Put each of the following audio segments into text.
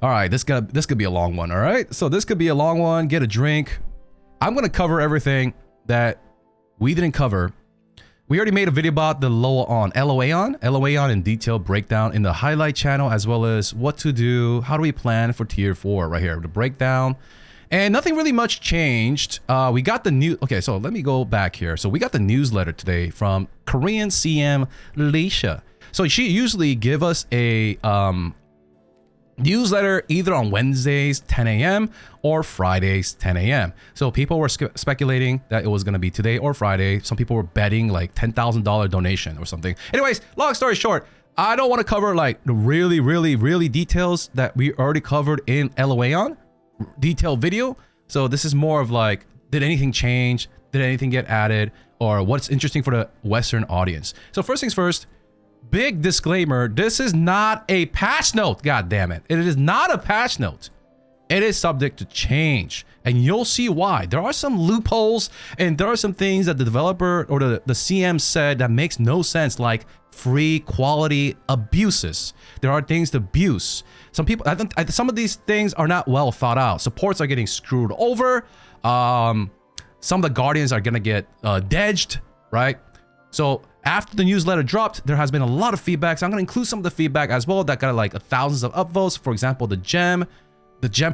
All right, this could be a long one. All right, so this could be a long one. Get a drink. I'm gonna cover everything that we didn't cover. We already made a video about the LOAON in detailed breakdown in the highlight channel, as well as what to do, how do we plan for tier 4 right here, the breakdown. And nothing really much changed. We got the new, okay, so let me go back here. So we got the newsletter today from Korean CM Leisha. So she usually give us a newsletter either on Wednesdays 10 a.m. or Fridays 10 a.m. So people were speculating that it was going to be today or Friday. Some people were betting like $10,000 donation or something. Anyways, long story short, I don't want to cover like the really details that we already covered in LOAON detailed video. So this is more of like, did anything change? Did anything get added? Or what's interesting for the Western audience? So first things first, big disclaimer, this is not a patch note, god damn it. It is not a patch note. It is subject to change, and you'll see why. There are some loopholes, and there are some things that the developer or the CM said that makes no sense, like free quality abuses. There are things to abuse. Some people, I think some of these things are not well thought out. Supports are getting screwed over. Some of the Guardians are gonna get dedged, right? So after the newsletter dropped, there has been a lot of feedback. So I'm gonna include some of the feedback as well that got like thousands of upvotes. For example, the gem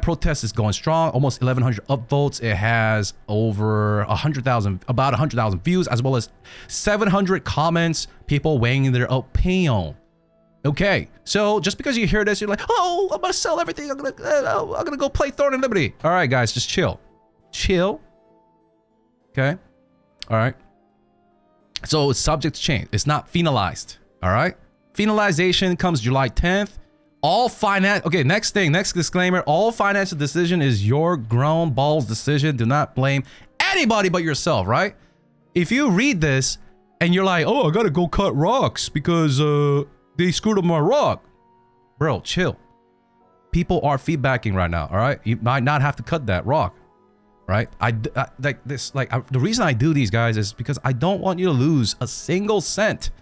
protest is going strong, almost 1,100 upvotes. It has over 100,000, about 100,000 views, as well as 700 comments, people weighing their opinion. Okay, so just because you hear this, you're like, oh, I'm gonna sell everything. I'm gonna go play Thorn and Liberty. All right, guys, just chill. Okay, all right. So it's subject to change. It's not finalized. All right. Finalization comes July 10th. All finance. Okay. Next disclaimer. All financial decision is your grown balls decision. Do not blame anybody but yourself. Right. If you read this and you're like, oh, I gotta go cut rocks because they screwed up my rock, bro, chill. People are feedbacking right now. All right. You might not have to cut that rock. Right, the reason I do these, guys, is because I don't want you to lose a single cent.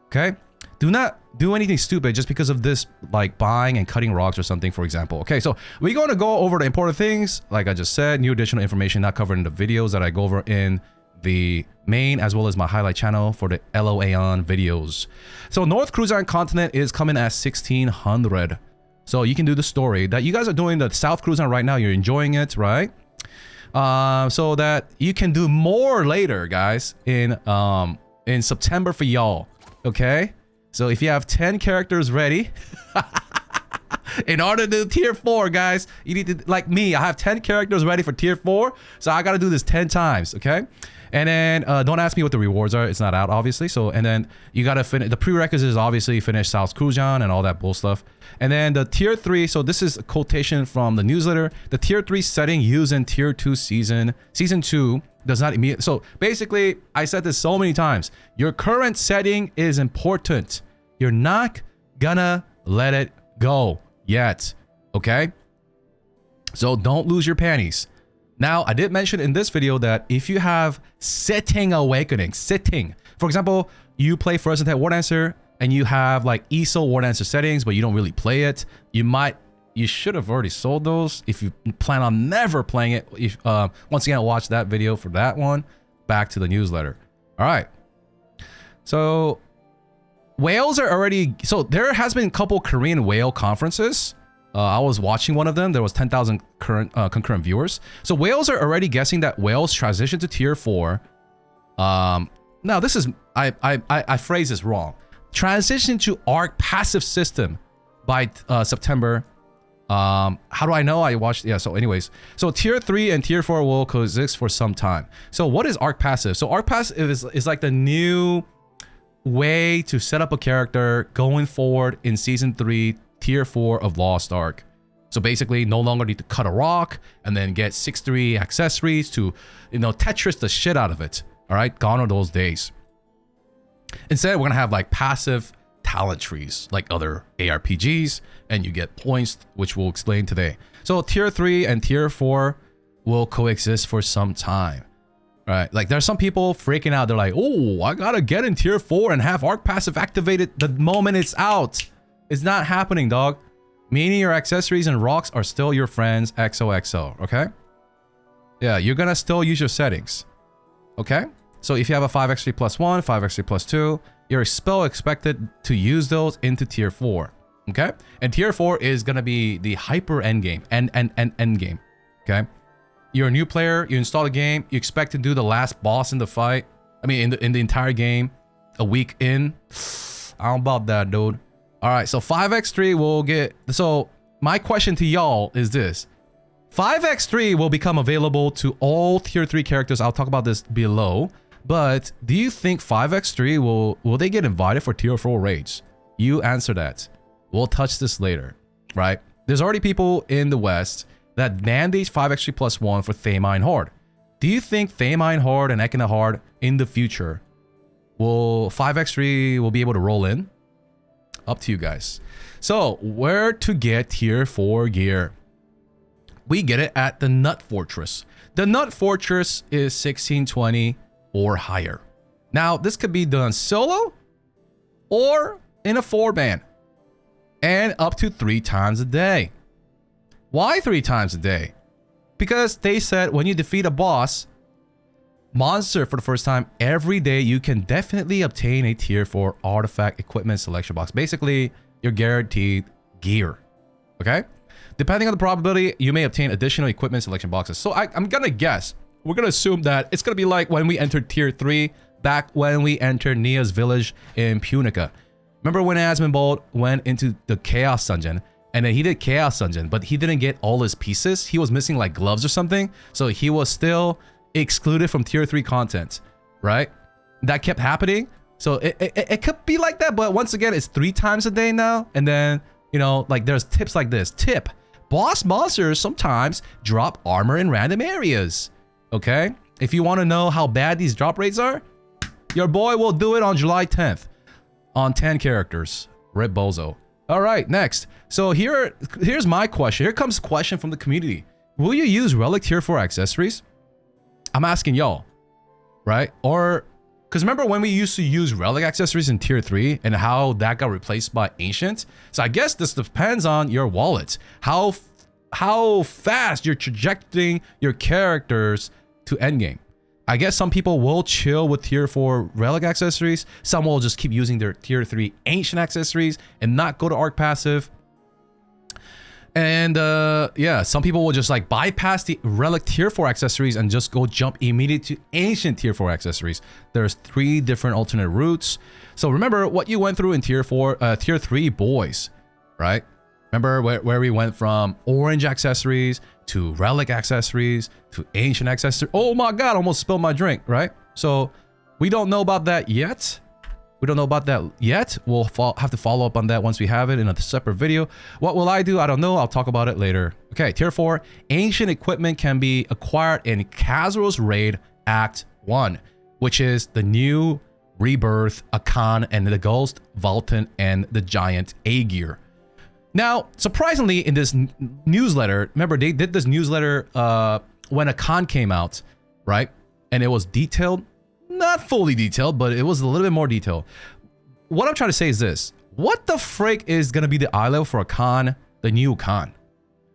Okay, do not do anything stupid just because of this, like buying and cutting rocks or something, for example. Okay, so we're going to go over the important things, like I just said, new additional information not covered in the videos that I go over in the main as well as my highlight channel for the LOAON videos. So North Cruiser Continent is coming at 1600. So you can do the story that you guys are doing the South Cruiser right now. You're enjoying it, right? So that you can do more later, guys, in September for y'all. Okay, so if you have 10 characters ready in order to do tier 4, guys, you need to, like me, I have 10 characters ready for tier 4, so I gotta do this 10 times. Okay, and then don't ask me what the rewards are, it's not out, obviously. So, and then you gotta finish the prerequisites, is obviously finish South Crujan and all that bull stuff. And then the tier 3, so this is a quotation from the newsletter. The tier 3 setting used in tier 2 season 2 does not immediately. So basically, I said this so many times. Your current setting is important. You're not gonna let it go yet. Okay? So don't lose your panties. Now, I did mention in this video that if you have sitting awakening, for example, you play First Attack War Dancer and you have like ESO War Dancer settings, but you don't really play it, you should have already sold those. If you plan on never playing it, if once again, watch that video for that one. Back to the newsletter. All right. So whales are already, so there has been a couple Korean whale conferences. I was watching one of them. There was 10,000 concurrent viewers. So whales are already guessing that whales transition to tier 4. Now this is, I phrase this wrong. Transition to ARK passive system by September. How do I know? I watched, yeah, so anyways. So tier 3 and tier 4 will coexist for some time. So what is ARK passive? So ARK passive is like the new way to set up a character going forward in season 3, tier 4 of Lost Ark. So basically, no longer need to cut a rock and then get 6-3 accessories to, you know, Tetris the shit out of it. All right, gone are those days. Instead, we're gonna have like passive talent trees like other ARPGs, and you get points, which we'll explain today. So tier 3 and tier 4 will coexist for some time. Right, like there's some people freaking out. They're like, oh, I gotta get in tier 4 and have ARK passive activated the moment it's out. It's not happening, dog. meaning your accessories and rocks are still your friends XOXO, okay? Yeah, you're gonna still use your settings, okay? So if you have a 5x3 plus 1, 5x3 plus 2, you're still expected to use those into tier 4, okay? And tier 4 is gonna be the hyper endgame, end game, okay? You're a new player, you install the game, you expect to do the last boss in the fight, I mean in the entire game, a week in. I don't about that, dude. All right, so 5x3 will get, so my question to y'all is this. 5x3 will become available to all tier 3 characters. I'll talk about this below. But do you think 5x3 will they get invited for tier 4 raids? You answer that. We'll touch this later, right? There's already people in the West that mandate 5x3 plus 1 for Thamine Horde. Do you think Thamine Horde and Echidna Horde in the future will 5x3 will be able to roll in? Up to you guys. So where to get tier 4 gear? We get it at the Nut Fortress. The Nut Fortress is 1620 or higher. Now this could be done solo or in a 4-man and up to 3 times a day. Why 3 times a day? Because they said when you defeat a boss monster for the first time every day, you can definitely obtain a tier 4 artifact equipment selection box. Basically, you're guaranteed gear. Okay? Depending on the probability, you may obtain additional equipment selection boxes. So I'm gonna guess, we're gonna assume that it's gonna be like when we entered tier 3 back when we entered Nia's village in Punica. Remember when Asmongold went into the Chaos Dungeon and then he did Chaos Dungeon, but he didn't get all his pieces? He was missing like gloves or something. So he was still excluded from tier 3 content, right? That kept happening. So it could be like that, but once again, it's 3 times a day now. And then, you know, like there's tips like this. Tip: boss monsters sometimes drop armor in random areas. Okay? If you want to know how bad these drop rates are, your boy will do it on July 10th on 10 characters. Rip Bozo. All right, next. So here's my question. Here comes a question from the community. Will you use Relic tier 4 accessories? I'm asking y'all, right? Or, because remember when we used to use Relic accessories in tier 3 and how that got replaced by Ancient? So I guess this depends on your wallet. How fast you're trajecting your characters to endgame. I guess some people will chill with tier 4 Relic accessories. Some will just keep using their tier 3 Ancient accessories and not go to ARK passive. And yeah, some people will just like bypass the Relic tier 4 accessories and just go jump immediately to Ancient tier 4 accessories. There's 3 different alternate routes. So remember what you went through in tier 3 boys, right? Remember where we went from orange accessories to Relic accessories to Ancient accessories. Oh my God, I almost spilled my drink, right? So we don't know about that yet. We don't know about that yet. We'll have to follow up on that once we have it in a separate video. What will I do? I don't know. I'll talk about it later. Okay, tier 4. Ancient equipment can be acquired in Khazrul's Raid Act 1, which is the new Rebirth, Akan, and the Ghost, Vulcan, and the Giant A-Gear. Now, surprisingly, in this newsletter, remember they did this newsletter when Akan came out, right? And it was detailed. Not fully detailed, but it was a little bit more detailed. What I'm trying to say is this. What the frick is going to be the eye level for Akan, the new Akan?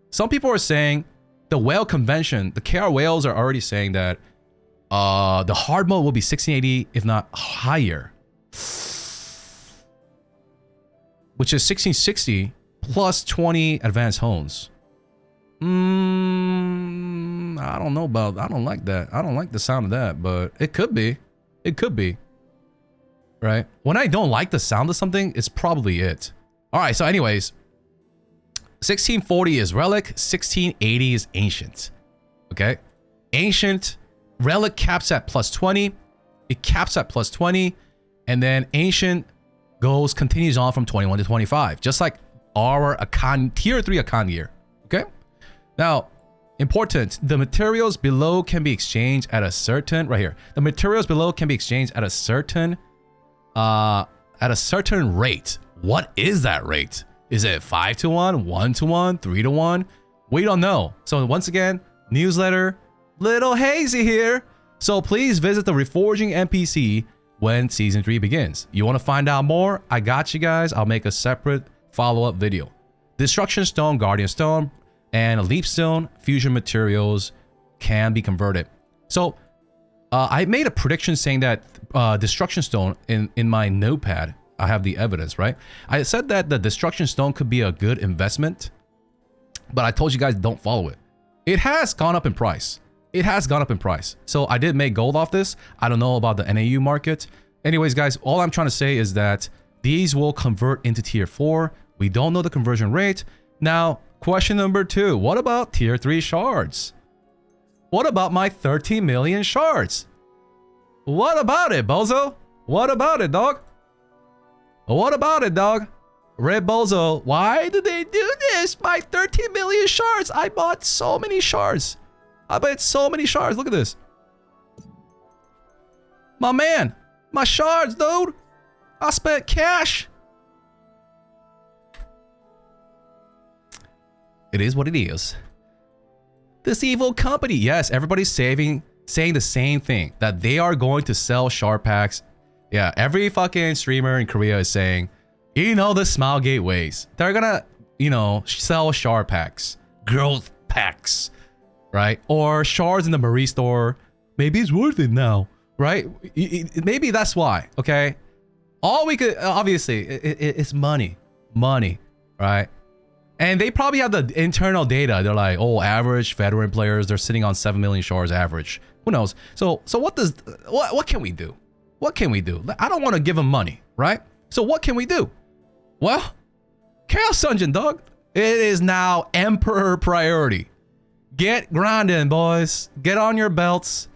Some people are saying the whale convention, the KR whales are already saying that the hard mode will be 1680, if not higher. Which is 1660 plus 20 advanced hones. I don't know about, I don't like that. I don't like the sound of that, but it could be. It could be. Right? When I don't like the sound of something, it's probably it. Alright, so anyways. 1640 is Relic, 1680 is Ancient. Okay? Ancient, Relic caps at plus 20. It caps at plus 20. And then Ancient continues on from 21 to 25. Just like our Akan, tier 3 Akan gear. Okay? Now, important, the materials below can be exchanged at a certain, right here. The materials below can be exchanged at a certain rate. What is that rate? Is it 5 to 1, 1 to 1, 3 to 1? We don't know. So once again, newsletter, little hazy here. So please visit the Reforging NPC when Season 3 begins. You want to find out more? I got you guys. I'll make a separate follow-up video. Destruction Stone, Guardian Stone, and Leap Stone fusion materials can be converted. So I made a prediction saying that Destruction Stone in my notepad, I have the evidence, right? I said that the Destruction Stone could be a good investment, but I told you guys don't follow it. It has gone up in price. It has gone up in price. So I did make gold off this. I don't know about the NAU market. Anyways, guys, all I'm trying to say is that these will convert into tier 4. We don't know the conversion rate. Now, question number 2. What about tier 3 shards? What about my 13 million shards? What about it, bozo? What about it, dog? What about it, dog? Red Bozo, why did they do this? My 13 million shards. I bought so many shards. I bought so many shards. Look at this. My man, my shards, dude. I spent cash. It is what it is. This evil company. Yes, everybody's saying the same thing, that they are going to sell shard packs. Yeah, every fucking streamer in Korea is saying, you know, the Smile Gateways, they're gonna, you know, sell shard packs, growth packs, right? Or shards in the Marie store. Maybe it's worth it now, right? Maybe that's why, okay? All we could, obviously, it's money, right? And they probably have the internal data. They're like, oh, average veteran players, they're sitting on 7 million shards average. Who knows? So what can we do? What can we do? I don't want to give them money, right? So what can we do? Well, Chaos Dungeon, dog. It is now Emperor priority. Get grinding, boys. Get on your belts.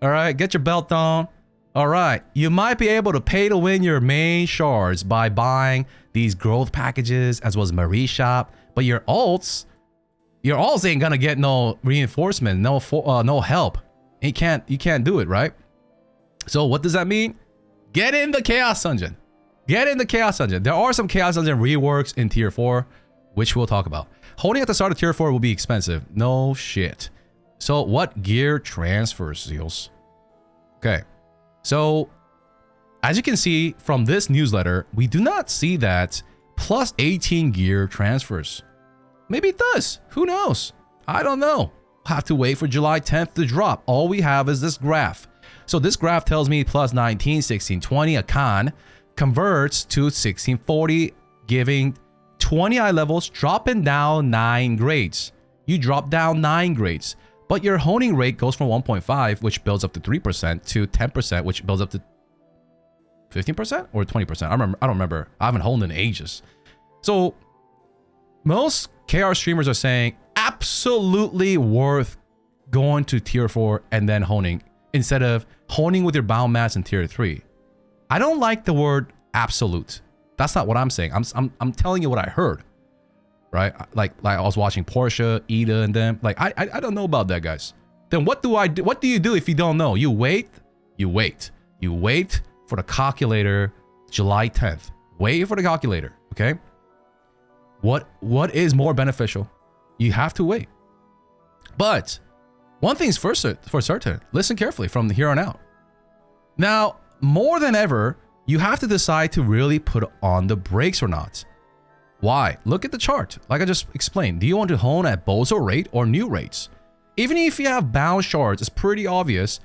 All right, get your belt on. All right, you might be able to pay to win your main shards by buying these growth packages as well as Marie Shop, but your alts ain't gonna get no reinforcement, no help. You can't do it, right? So what does that mean? Get in the Chaos Dungeon. Get in the Chaos Dungeon. There are some Chaos Dungeon reworks in Tier 4, which we'll talk about. Holding at the start of Tier 4 will be expensive. No shit. So what gear transfers, Zeals? Okay. So as you can see from this newsletter, we do not see that plus 18 gear transfers. Maybe it does. Who knows? I don't know. Have to wait for July 10th to drop. All we have is this graph. So this graph tells me plus 19, 16, 20, a con converts to 1640, giving 20 eye levels, dropping down 9 grades. You drop down 9 grades, but your honing rate goes from 1.5, which builds up to 3%, to 10%, which builds up to 15% or 20%. I don't remember. I haven't honed in ages. So most KR streamers are saying absolutely worth going to tier 4 and then honing instead of honing with your bound mats in tier 3. I don't like the word absolute. That's not what I'm saying. I'm telling you what I heard, right? Like I was watching Portia, Ida, and them. Like I don't know about that, guys. Then what do I do? What do you do if you don't know? You wait for the calculator July 10th. Wait for the calculator, okay? What is more beneficial? You have to wait. But one thing's for certain. Listen carefully from here on out. Now, more than ever, you have to decide to really put on the brakes or not. Why? Look at the chart. Like I just explained, do you want to hone at bozo rate or new rates? Even if you have bound shards, it's pretty obvious.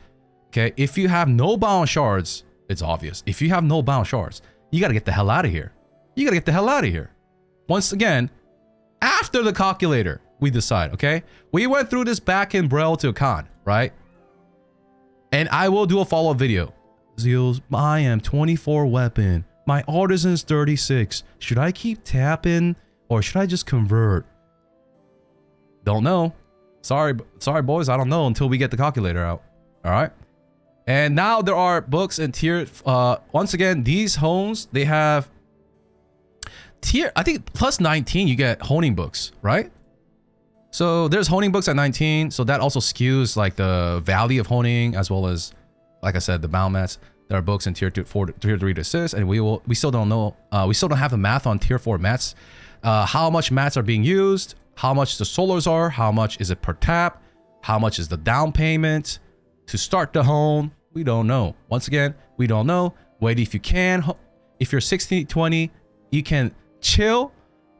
Okay, if you have no bound shards, it's obvious. If you have no bound shards, you gotta get the hell out of here. You gotta get the hell out of here. Once again, after the calculator, we decide, okay? We went through this back in Braille to Khan, right? And I will do a follow-up video. Zeals, I am 24 weapon. My artisan's 36. Should I keep tapping or should I just convert? Don't know. Sorry boys, I don't know until we get the calculator out. All right. And now there are books and tier. Once again, these hones, they have tier, I think plus 19, you get honing books, right? So there's honing books at 19. So that also skews like the value of honing as well as, like I said, the bound mats. There are books in tier 4, tier 3 to assist, and we still don't know. We still don't have the math on tier 4 mats. How much mats are being used? How much the solars are? How much is it per tap? How much is the down payment to start the hone? We don't know. Once again, we don't know. Wait, if you can, if you're 1620, you can chill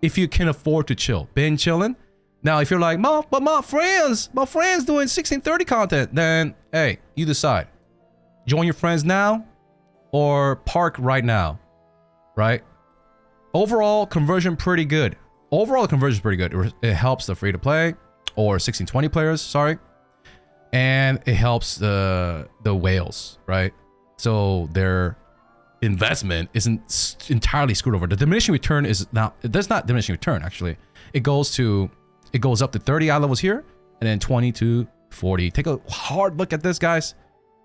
if you can afford to chill. Been chilling. Now, if you're like, but my friends doing 1630 content, then hey, you decide. Join your friends now or park right now, right? Overall, conversion pretty good. Overall, the conversion is pretty good. It helps the free-to-play or 1620 players, sorry. And it helps the whales, right? So their investment isn't entirely screwed over. The diminishing return is not, there's not diminishing return, actually. It goes up to 30 eye levels here, and then 20 to 40. Take a hard look at this, guys.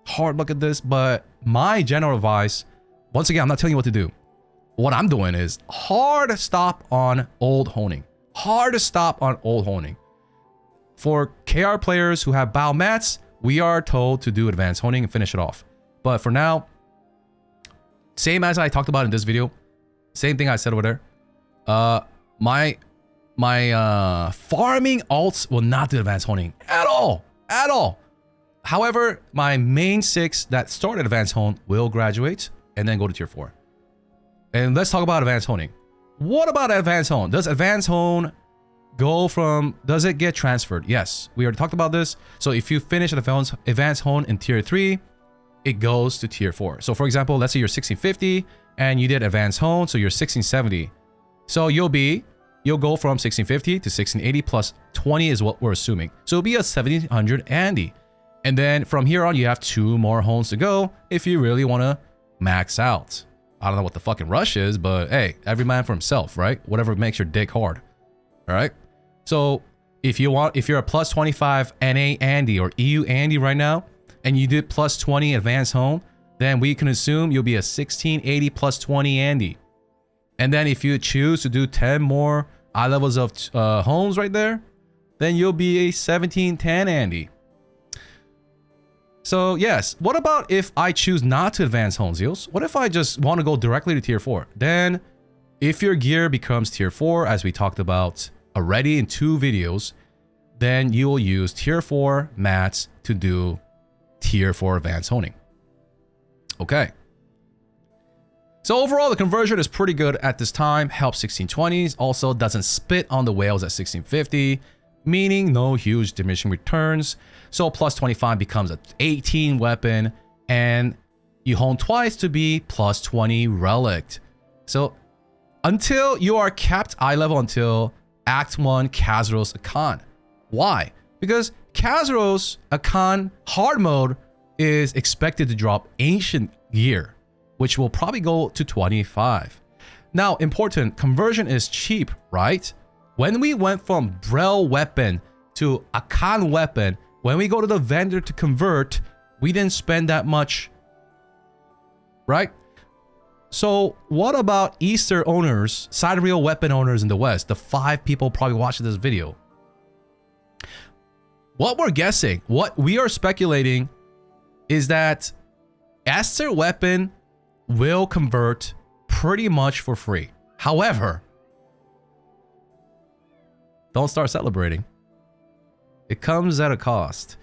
Hard look at this, but my general advice, once again, I'm not telling you what to do. What I'm doing is hard stop on old honing. Hard stop on old honing. For KR players who have bow mats, we are told to do advanced honing and finish it off. But for now, same as I talked about in this video, same thing I said over there. My farming alts will not do advanced honing at all. However, my main 6 that started advanced hone will graduate and then go to tier 4. And let's talk about advanced honing. What about advanced hone? Does advanced hone go from, does it get transferred? Yes, we already talked about this. So if you finish advanced hone in tier 3, it goes to tier 4. So for example, let's say you're 1650 and you did advanced hone, so you're 1670. So you'll go from 1650 to 1680 plus 20 is what we're assuming. So it'll be a 1700 Andy. And then from here on, you have 2 more hones to go if you really want to max out. I don't know what the fucking rush is, but hey, every man for himself, right? Whatever makes your dick hard. All right. So if you're a plus 25 NA Andy or EU Andy right now, and you did plus 20 advanced hone, then we can assume you'll be a 1680 plus 20 Andy. And then if you choose to do 10 more eye levels of homes right there, then you'll be a 1710 Andy. So yes, what about if I choose not to advance homes, Eels? What if I just want to go directly to tier 4? Then if your gear becomes tier 4, as we talked about already in 2 videos, then you will use tier 4 mats to do tier 4 advanced honing. Okay. So overall, the conversion is pretty good at this time. Helps 1620s. Also doesn't spit on the whales at 1650, meaning no huge diminishing returns. So plus 25 becomes an 18 weapon, and you hone twice to be plus 20 relic. So until you are capped eye level until Act 1 Kazuro's Akan. Why? Because Kazuro's Akan hard mode is expected to drop ancient gear, which will probably go to 25. Now, important, conversion is cheap, right? When we went from Brel weapon to Akan weapon, when we go to the vendor to convert, we didn't spend that much, right? So what about Easter owners, sidereal weapon owners in the West, the 5 people probably watching this video? What we're guessing, what we are speculating is that Esther weapon will convert pretty much for free. However, don't start celebrating. It comes at a cost.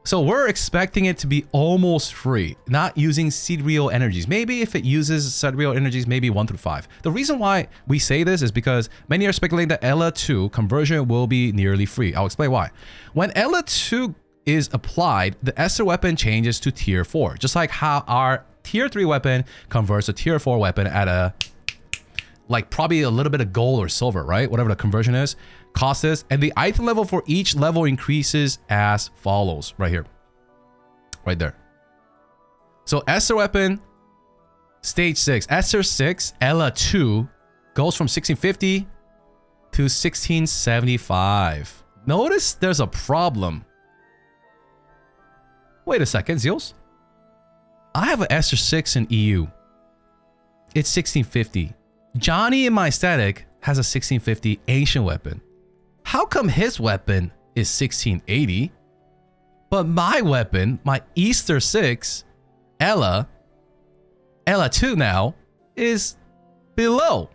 So we're expecting it to be almost free, not using sidereal energies. Maybe if it uses sidereal energies, maybe 1 through 5. The reason why we say this is because many are speculating that Ella 2 conversion will be nearly free. I'll explain why. When Ella 2 is applied, the Esther weapon changes to tier 4, just like how our tier 3 weapon converts to tier 4 weapon at a, like probably a little bit of gold or silver, right? Whatever the conversion is, cost is. And the item level for each level increases as follows, right here, right there. So Esther weapon, stage 6, Esther 6, Ella 2 goes from 1650 to 1675. Notice there's a problem. Wait a second, Zeals. I have an Esther 6 in EU. It's 1650. Johnny in my static has a 1650 ancient weapon. How come his weapon is 1680, but my weapon, my Easter 6, Ella 2 now, is below?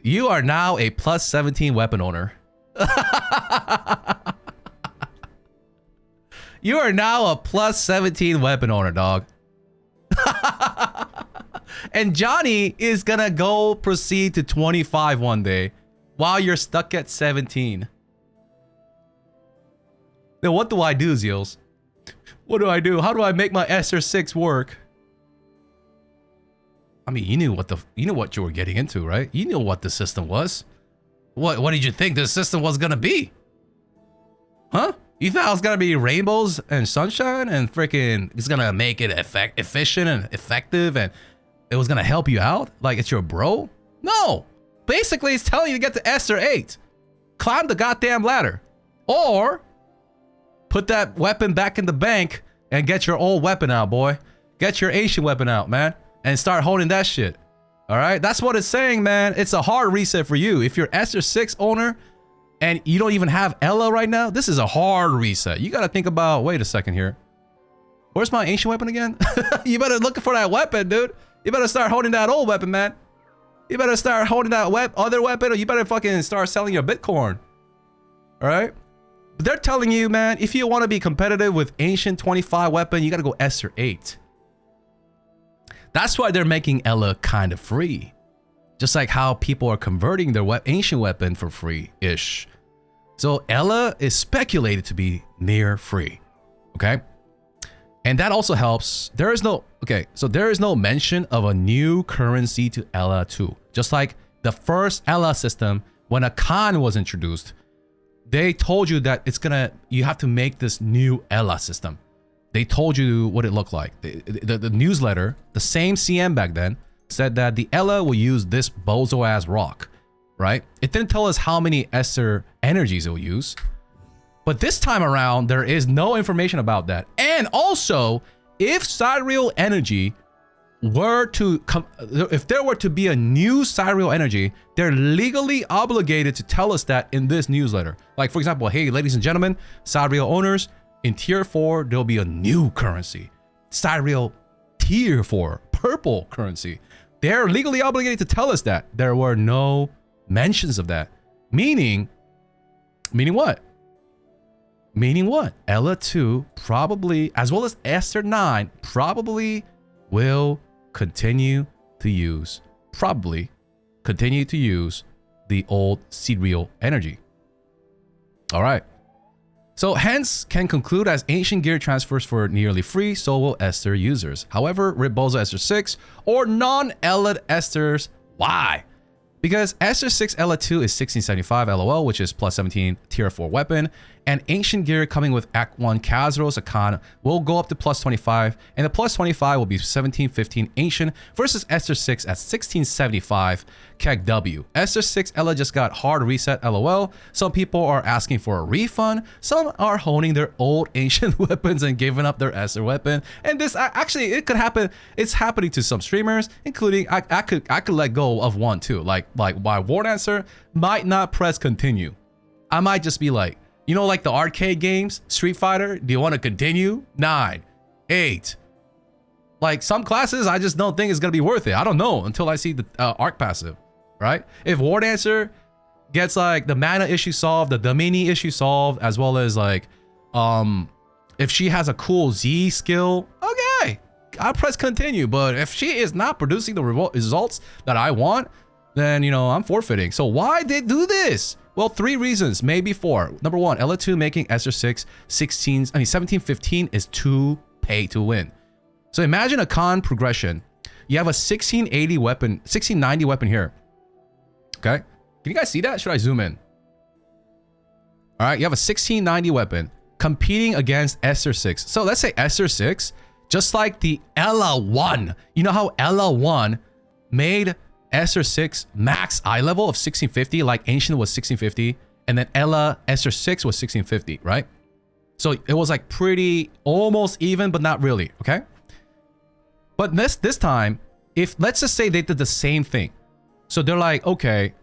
You are now a plus 17 weapon owner. You are now a plus 17 weapon owner, dog. And Johnny is gonna go proceed to 25 one day while you're stuck at 17. Then what do I do, Zeals? What do I do? How do I make my SR6 work? I mean, you knew what you were getting into, right? You knew what the system was. What did you think the system was gonna be? Huh? You thought it was gonna be rainbows and sunshine and freaking it's gonna make it efficient and effective and it was gonna help you out? Like it's your bro? No! Basically, it's telling you to get to SR8. Climb the goddamn ladder. Or put that weapon back in the bank and get your old weapon out, boy. Get your ancient weapon out, man. And start holding that shit. Alright? That's what it's saying, man. It's a hard reset for you. If you're SR6 owner and you don't even have Ella right now, this is a hard reset. You gotta think about, wait a second here. Where's my ancient weapon again? You better look for that weapon, dude. You better start holding that old weapon, man. You better start holding that other weapon or you better fucking start selling your Bitcoin. Alright? But they're telling you, man, if you want to be competitive with ancient 25 weapon, you gotta go SR8. That's why they're making Ella kind of free. Just like how people are converting their ancient weapon for free-ish. So Ella is speculated to be near free. Okay? And that also helps. There is no mention of a new currency to Ella 2. Just like the first Ella system, when a Khan was introduced, they told you that you have to make this new Ella system. They told you what it looked like. The newsletter, the same CM back then, said that the Ella will use this bozo-ass rock, right? It didn't tell us how many Esther energies it will use. But this time around, there is no information about that. And also, if Sidereal Energy were to come, if there were to be a new Sidereal Energy, they're legally obligated to tell us that in this newsletter. Like, for example, hey, ladies and gentlemen, Sidereal owners, in tier 4, there'll be a new currency. Sidereal tier 4, purple currency. They're legally obligated to tell us that. There were no mentions of that. Meaning what? Meaning what? Ella 2 probably, as well as Esther 9, probably will continue to use the old Sidereal energy. All right. So hence can conclude as ancient gear transfers for nearly free, so will Esther users. However, Rebozo Esther 6 or non-Ella Esters, why? Because Esther 6 Ella 2 is 1675 LOL, which is plus 17 tier 4 weapon, and ancient gear coming with Act 1 Kazros Akan will go up to plus 25, and the plus 25 will be 1715 ancient versus Esther 6 at 1675 Keg W. Esther 6 Ella just got hard reset LOL. Some people are asking for a refund. Some are honing their old ancient weapons and giving up their Esther weapon. And this actually, it could happen. It's happening to some streamers, including I could let go of one too. Like my War Dancer might not press continue. I might just be like, you know, like the arcade games, Street Fighter, do you want to continue? 9, 8. Like some classes, I just don't think it's going to be worth it. I don't know until I see the ARK passive, right? If War Dancer gets like the mana issue solved, the Domini issue solved, as well as like, if she has a cool Z skill, okay, I'll press continue. But if she is not producing the results that I want, then, you know, I'm forfeiting. So why they do this? Well, 3 reasons, maybe 4. Number 1, Ella 2 making Esther 6 1715 is too pay to win. So imagine a con progression. You have a 1680 weapon, 1690 weapon here. Okay, can you guys see that? Should I zoom in? All right, you have a 1690 weapon competing against Esther 6. So let's say Esther 6, just like the Ella 1. You know how Ella 1 made Esther 6 max eye level of 1650, like Ancient was 1650, and then Ella Esther 6 was 1650, right? So it was like pretty almost even, but not really, okay? But this time, if let's just say they did the same thing. So they're like, okay,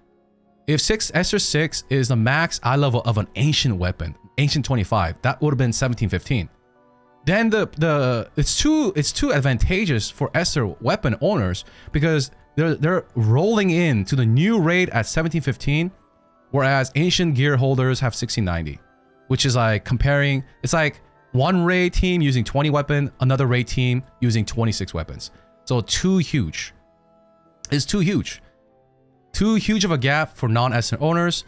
if Esther 6 is the max eye level of an ancient weapon, Ancient 25, that would have been 1715. Then it's too advantageous for Esther weapon owners because they're rolling in to the new raid at 1715, whereas ancient gear holders have 1690, which is like comparing. It's like one raid team using 20 weapon, another raid team using 26 weapons. So too huge. is too huge. Too huge of a gap for non-Esther owners.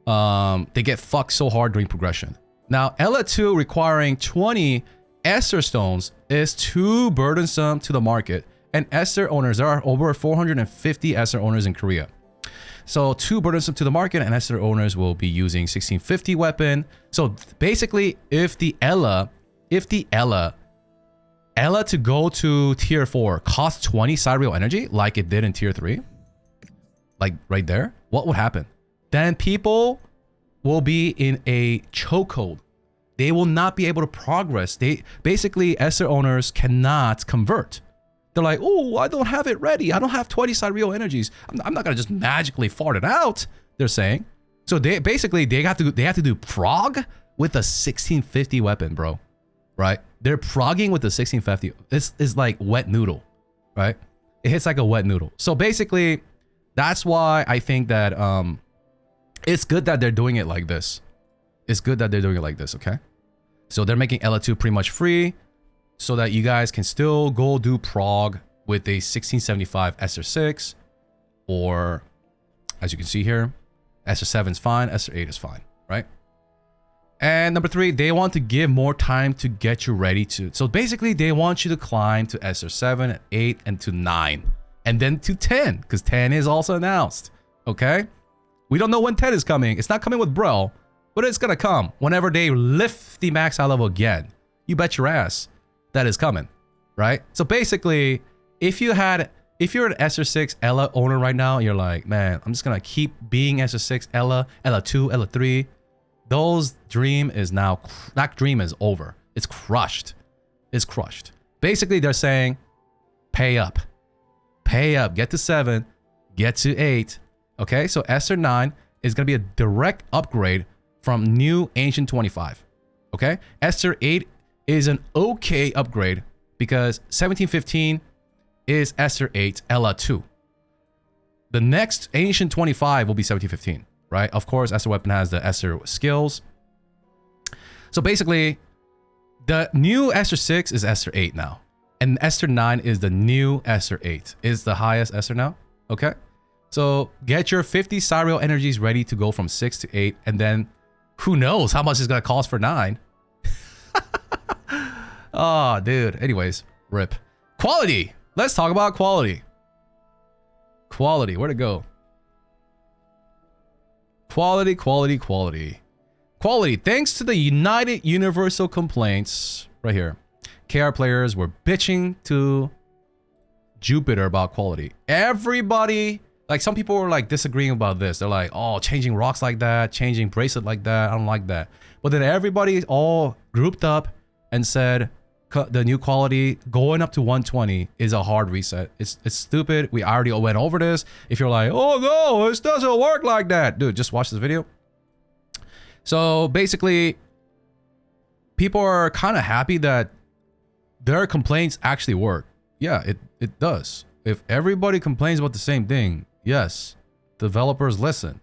They get fucked so hard during progression. Now, Ella 2 requiring 20 Esther stones is too burdensome to the market. And Esther owners, there are over 450 Esther owners in Korea. So too burdensome to the market, and Esther owners will be using 1650 weapon. So basically, if the Ella to go to tier 4 costs 20 sidereal energy, like it did in tier 3, like right there, what would happen? Then people will be in a chokehold. They will not be able to progress. Basically, Esther owners cannot convert. They're like, oh, I don't have it ready. I don't have 20 sidereal energies. I'm not gonna just magically fart it out. They're saying. So they have to do prog with a 1650 weapon, bro. Right? They're progging with the 1650. This is like wet noodle, right? It hits like a wet noodle. So basically, that's why I think that it's good that they're doing it like this. It's good that they're doing it like this, okay? So they're making Ella2 pretty much free so that you guys can still go do prog with a 1675 Esther 6, or as you can see here, Esther 7 is fine, Esther 8 is fine, right? And number 3, they want to give more time to get you ready to. So basically, they want you to climb to Esther 7, and 8, and to 9, and then to 10, because 10 is also announced, okay? We don't know when 10 is coming. It's not coming with Brel, but it's gonna come whenever they lift the max high level again. You bet your ass that is coming, right? So basically, if you're an Esther 6 Ella owner right now, you're like, man, I'm just gonna keep being Esther 6 Ella 2, Ella 3. That dream is over. It's crushed. It's crushed. Basically, they're saying, pay up. Pay up. Get to 7. Get to 8. Okay, so Esther 9 is gonna be a direct upgrade from new Ancient 25. Okay, Esther 8 is an okay upgrade because 1715 is Esther 8 Ella 2. The next Ancient 25 will be 1715, right? Of course, Esther weapon has the Esther skills. So basically, the new Esther 6 is Esther 8 now, and Esther 9 is the new Esther 8. Is the highest Esther now. Okay, so get your 50 sidereal energies ready to go from 6 to 8, and then who knows how much it's gonna cost for 9. Oh, dude. Anyways, rip. Quality. Let's talk about quality. Quality. Where'd it go? Quality, quality, quality. Quality. Thanks to the United Universal Complaints, right here, KR players were bitching to Jupiter about quality. Everybody, like some people were like disagreeing about this. They're like, oh, changing rocks like that, changing bracelet like that, I don't like that. But then everybody all grouped up and said, the new quality going up to 120 is a hard reset. It's stupid. We already went over this. If you're like, oh no, this doesn't work like that, dude, just watch this video. So basically, people are kind of happy that their complaints actually work. Yeah, it does. If everybody complains about the same thing, yes, developers listen.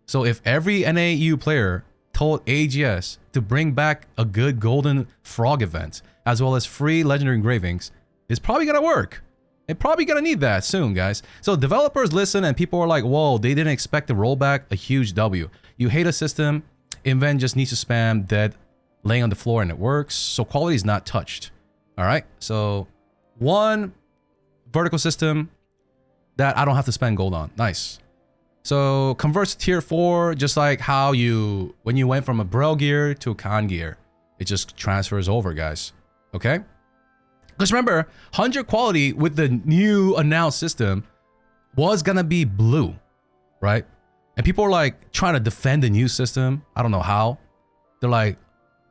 So if every NAU player told AGS to bring back a good golden frog event, as well as free legendary engravings, it's probably gonna work. It's probably gonna need that soon, guys. So developers listen, and people are like, whoa, they didn't expect to roll back a huge W. You hate a system, Invent just needs to spam dead laying on the floor and it works. So quality is not touched. All right, so one vertical system that I don't have to spend gold on. Nice. So converts to tier 4, just like how when you went from a Brel gear to a Khan gear, it just transfers over, guys. Okay? Because remember, 100 quality with the new announced system was gonna be blue, right? And people are like trying to defend the new system. I don't know how. They're like,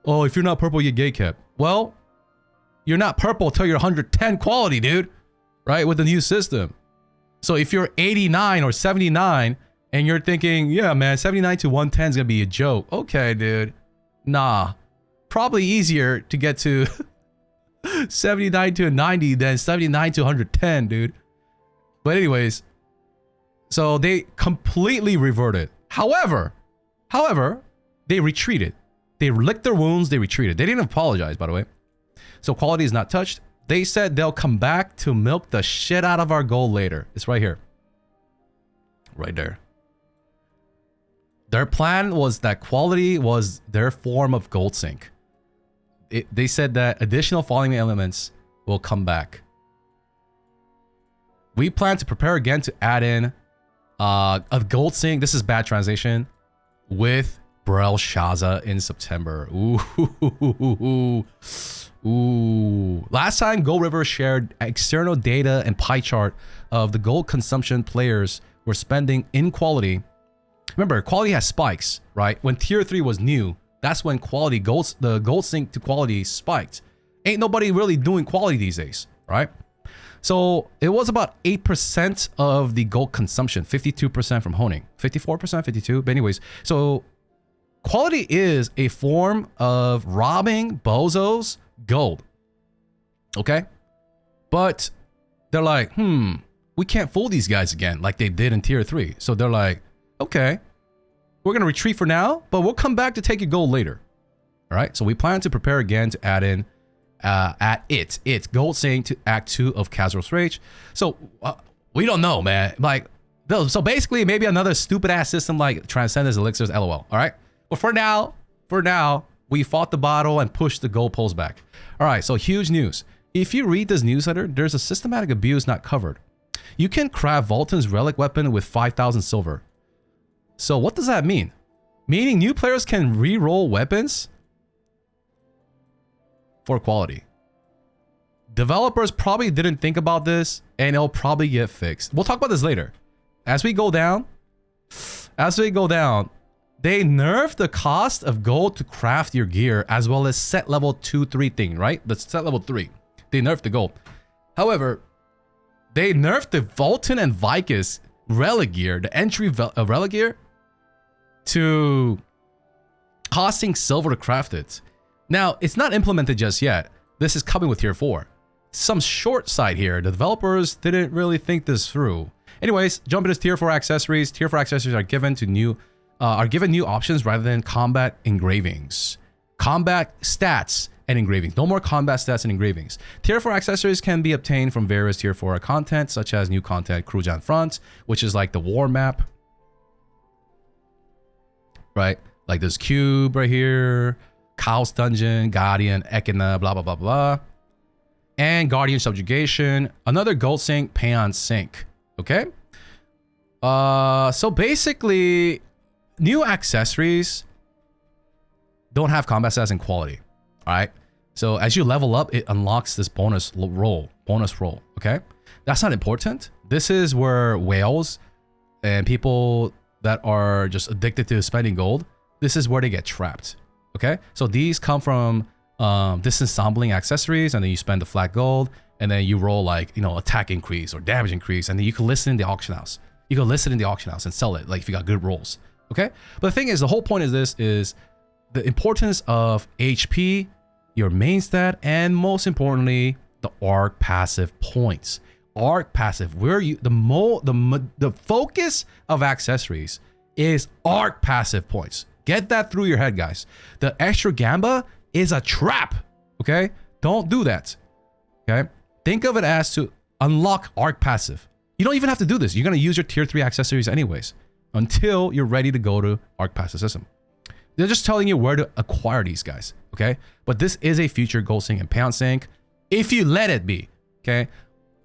oh, if you're not purple, you get gatekept. Well, you're not purple till you're 110 quality, dude, right? With the new system. So if you're 89 or 79 and you're thinking, yeah, man, 79 to 110 is going to be a joke. Okay, dude. Nah. Probably easier to get to 79 to 90 than 79 to 110, dude. But anyways, so they completely reverted. However, they retreated. They licked their wounds, they retreated. They didn't apologize, by the way. So quality is not touched. they said they'll come back to milk the shit out of our gold later. It's right here. Right there. Their plan was that quality was their form of gold sink. They said that additional falling elements will come back. We plan to prepare again to add in a gold sink. This is bad translation. With Belshazzar in September. Ooh. Ooh. Last time Gold River shared external data and pie chart of the gold consumption players were spending in quality. Remember, quality has spikes, right? When tier 3 was new, that's when quality the gold sync to quality spiked. Ain't nobody really doing quality these days, right? So it was about 8% of the gold consumption, 52% from honing, 54%, 52. But anyways, so quality is a form of robbing bozos gold. Okay? But they're like, we can't fool these guys again like they did in tier 3. So they're like, okay, we're going to retreat for now, but we'll come back to take your gold later. All right? So we plan to prepare again to add in it's gold saying to act 2 of Khazar's Rage. So we don't know, man. Like, so basically maybe another stupid ass system like Transcendence Elixirs, LOL. All right? But for now, we fought the battle and pushed the goalpost back. All right, so huge news. If you read this newsletter, there's a systematic abuse not covered. You can craft Vultan's relic weapon with 5,000 silver. So what does that mean? Meaning new players can re-roll weapons for quality. Developers probably didn't think about this, and it'll probably get fixed. We'll talk about this later. As we go down, they nerfed the cost of gold to craft your gear, as well as set level 2-3 thing, right? The set level 3. They nerfed the gold. However, they nerfed the Vultan and Vicus relic gear, the entry relic gear, to costing silver to craft it. Now, it's not implemented just yet. This is coming with tier 4. Some short side here. The developers didn't really think this through. Anyways, jump into tier 4 accessories. Tier 4 accessories are given new options rather than combat engravings. Combat stats and engravings. No more combat stats and engravings. Tier 4 accessories can be obtained from various tier 4 content, such as new content Krujan Front, which is like the war map. Right? Like this cube right here. Chaos Dungeon, Guardian, Echidna, blah, blah, blah, blah. And Guardian Subjugation. Another gold sink, Paeon Sink. Okay? So basically, new accessories don't have combat stats and quality. Alright? So as you level up, it unlocks this bonus roll. Okay? That's not important. This is where whales and people that are just addicted to spending gold, this is where they get trapped. Okay, so these come from distance sampling accessories, and then you spend the flat gold, and then you roll like, you know, attack increase or damage increase, and then you can list it in the auction house. You can list it in the auction house and sell it, like if you got good rolls. Okay, but the thing is, the whole point of this is the importance of HP, your main stat, and most importantly, the ARK passive points. ARK passive, where you the focus of accessories is ARK passive points. Get that through your head, guys. The extra gamba is a trap, okay? Don't do that, okay? Think of it as to unlock ARK passive. You don't even have to do this. You're going to use your tier 3 accessories anyways until you're ready to go to ARK passive system. They're just telling you where to acquire these guys, okay? But this is a future gold sink and Paeon sink if you let it be, okay?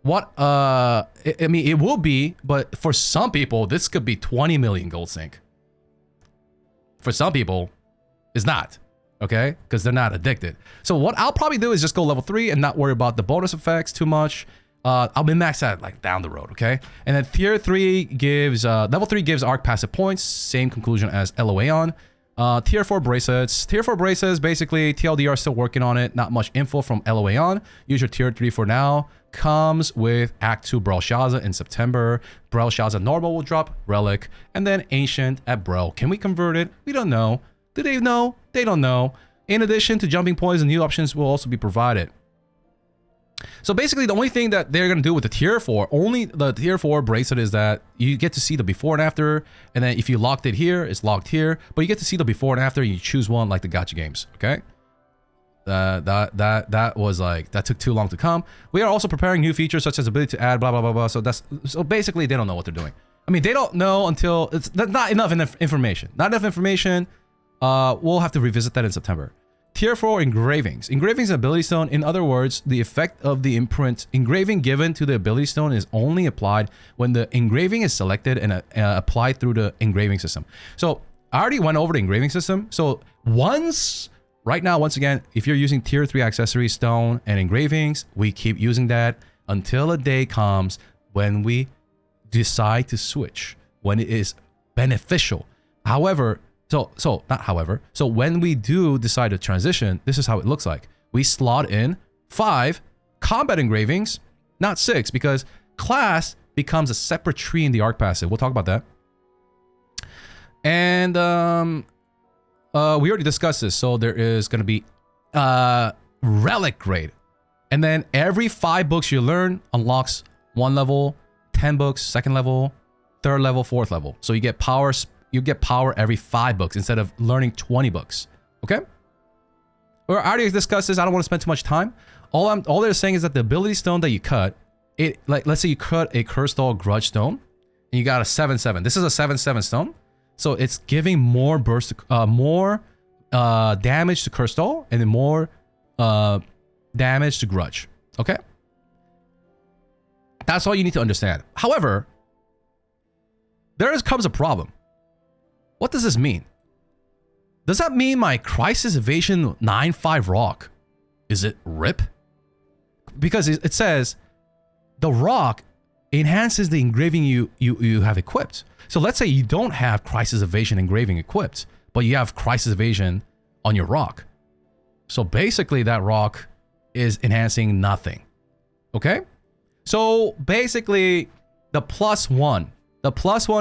I mean, it will be, but for some people, this could be 20 million gold sink. For some people, it's not, okay? Because they're not addicted. So what I'll probably do is just go level 3 and not worry about the bonus effects too much. I'll min-max that like down the road, okay? And then tier 3 gives, level 3 gives ARK passive points. Same conclusion as Eloaeon. Tier 4 bracelets. Tier 4 bracelets, basically, TLDR still working on it. Not much info from Eloaeon. Use your tier 3 for now. Comes with Act 2 Belshazzar in September. Belshazzar normal will drop, relic, and then ancient at Brel. Can we convert it? We don't know. Do they know? They don't know. In addition to jumping points, and new options will also be provided. So basically, the only thing that they're going to do with the tier 4, only the tier 4 bracelet, is that you get to see the before and after, and then if you locked it here, it's locked here, but you get to see the before and after, and you choose one like the gacha games, okay? That was like, that took too long to come. We are also preparing new features such as ability to add blah blah blah blah. So basically they don't know what they're doing. I mean, they don't know until it's not enough information. Not enough information. We'll have to revisit that in September. Tier 4 engravings. Engravings and ability stone. In other words, the effect of the imprint engraving given to the ability stone is only applied when the engraving is selected and applied through the engraving system. So I already went over the engraving system. So right now, once again, if you're using tier 3 accessory stone and engravings, we keep using that until a day comes when we decide to switch, when it is beneficial. However, so when we do decide to transition, this is how it looks like. We slot in 5 combat engravings, not 6, because class becomes a separate tree in the ARK passive. We'll talk about that. And we already discussed this. So there is going to be relic grade. And then every 5 books you learn unlocks 1 level, 10 books, 2nd level, 3rd level, 4th level. So you get power. You get power every 5 books instead of learning 20 books. Okay? We already discussed this. I don't want to spend too much time. All they're saying is that the ability stone that you cut, let's say you cut a Cursed Doll Grudge stone, and you got a 7/7. This is a 7/7 stone, so it's giving more burst, more damage to Cursed Doll, and then more damage to Grudge. Okay? That's all you need to understand. However, there comes a problem. What does this mean? Does that mean my Crisis Evasion 9/5 rock, is it RIP? Because it says the rock enhances the engraving you have equipped. So let's say you don't have Crisis Evasion engraving equipped, but you have Crisis Evasion on your rock. So basically that rock is enhancing nothing. Okay? So basically the +1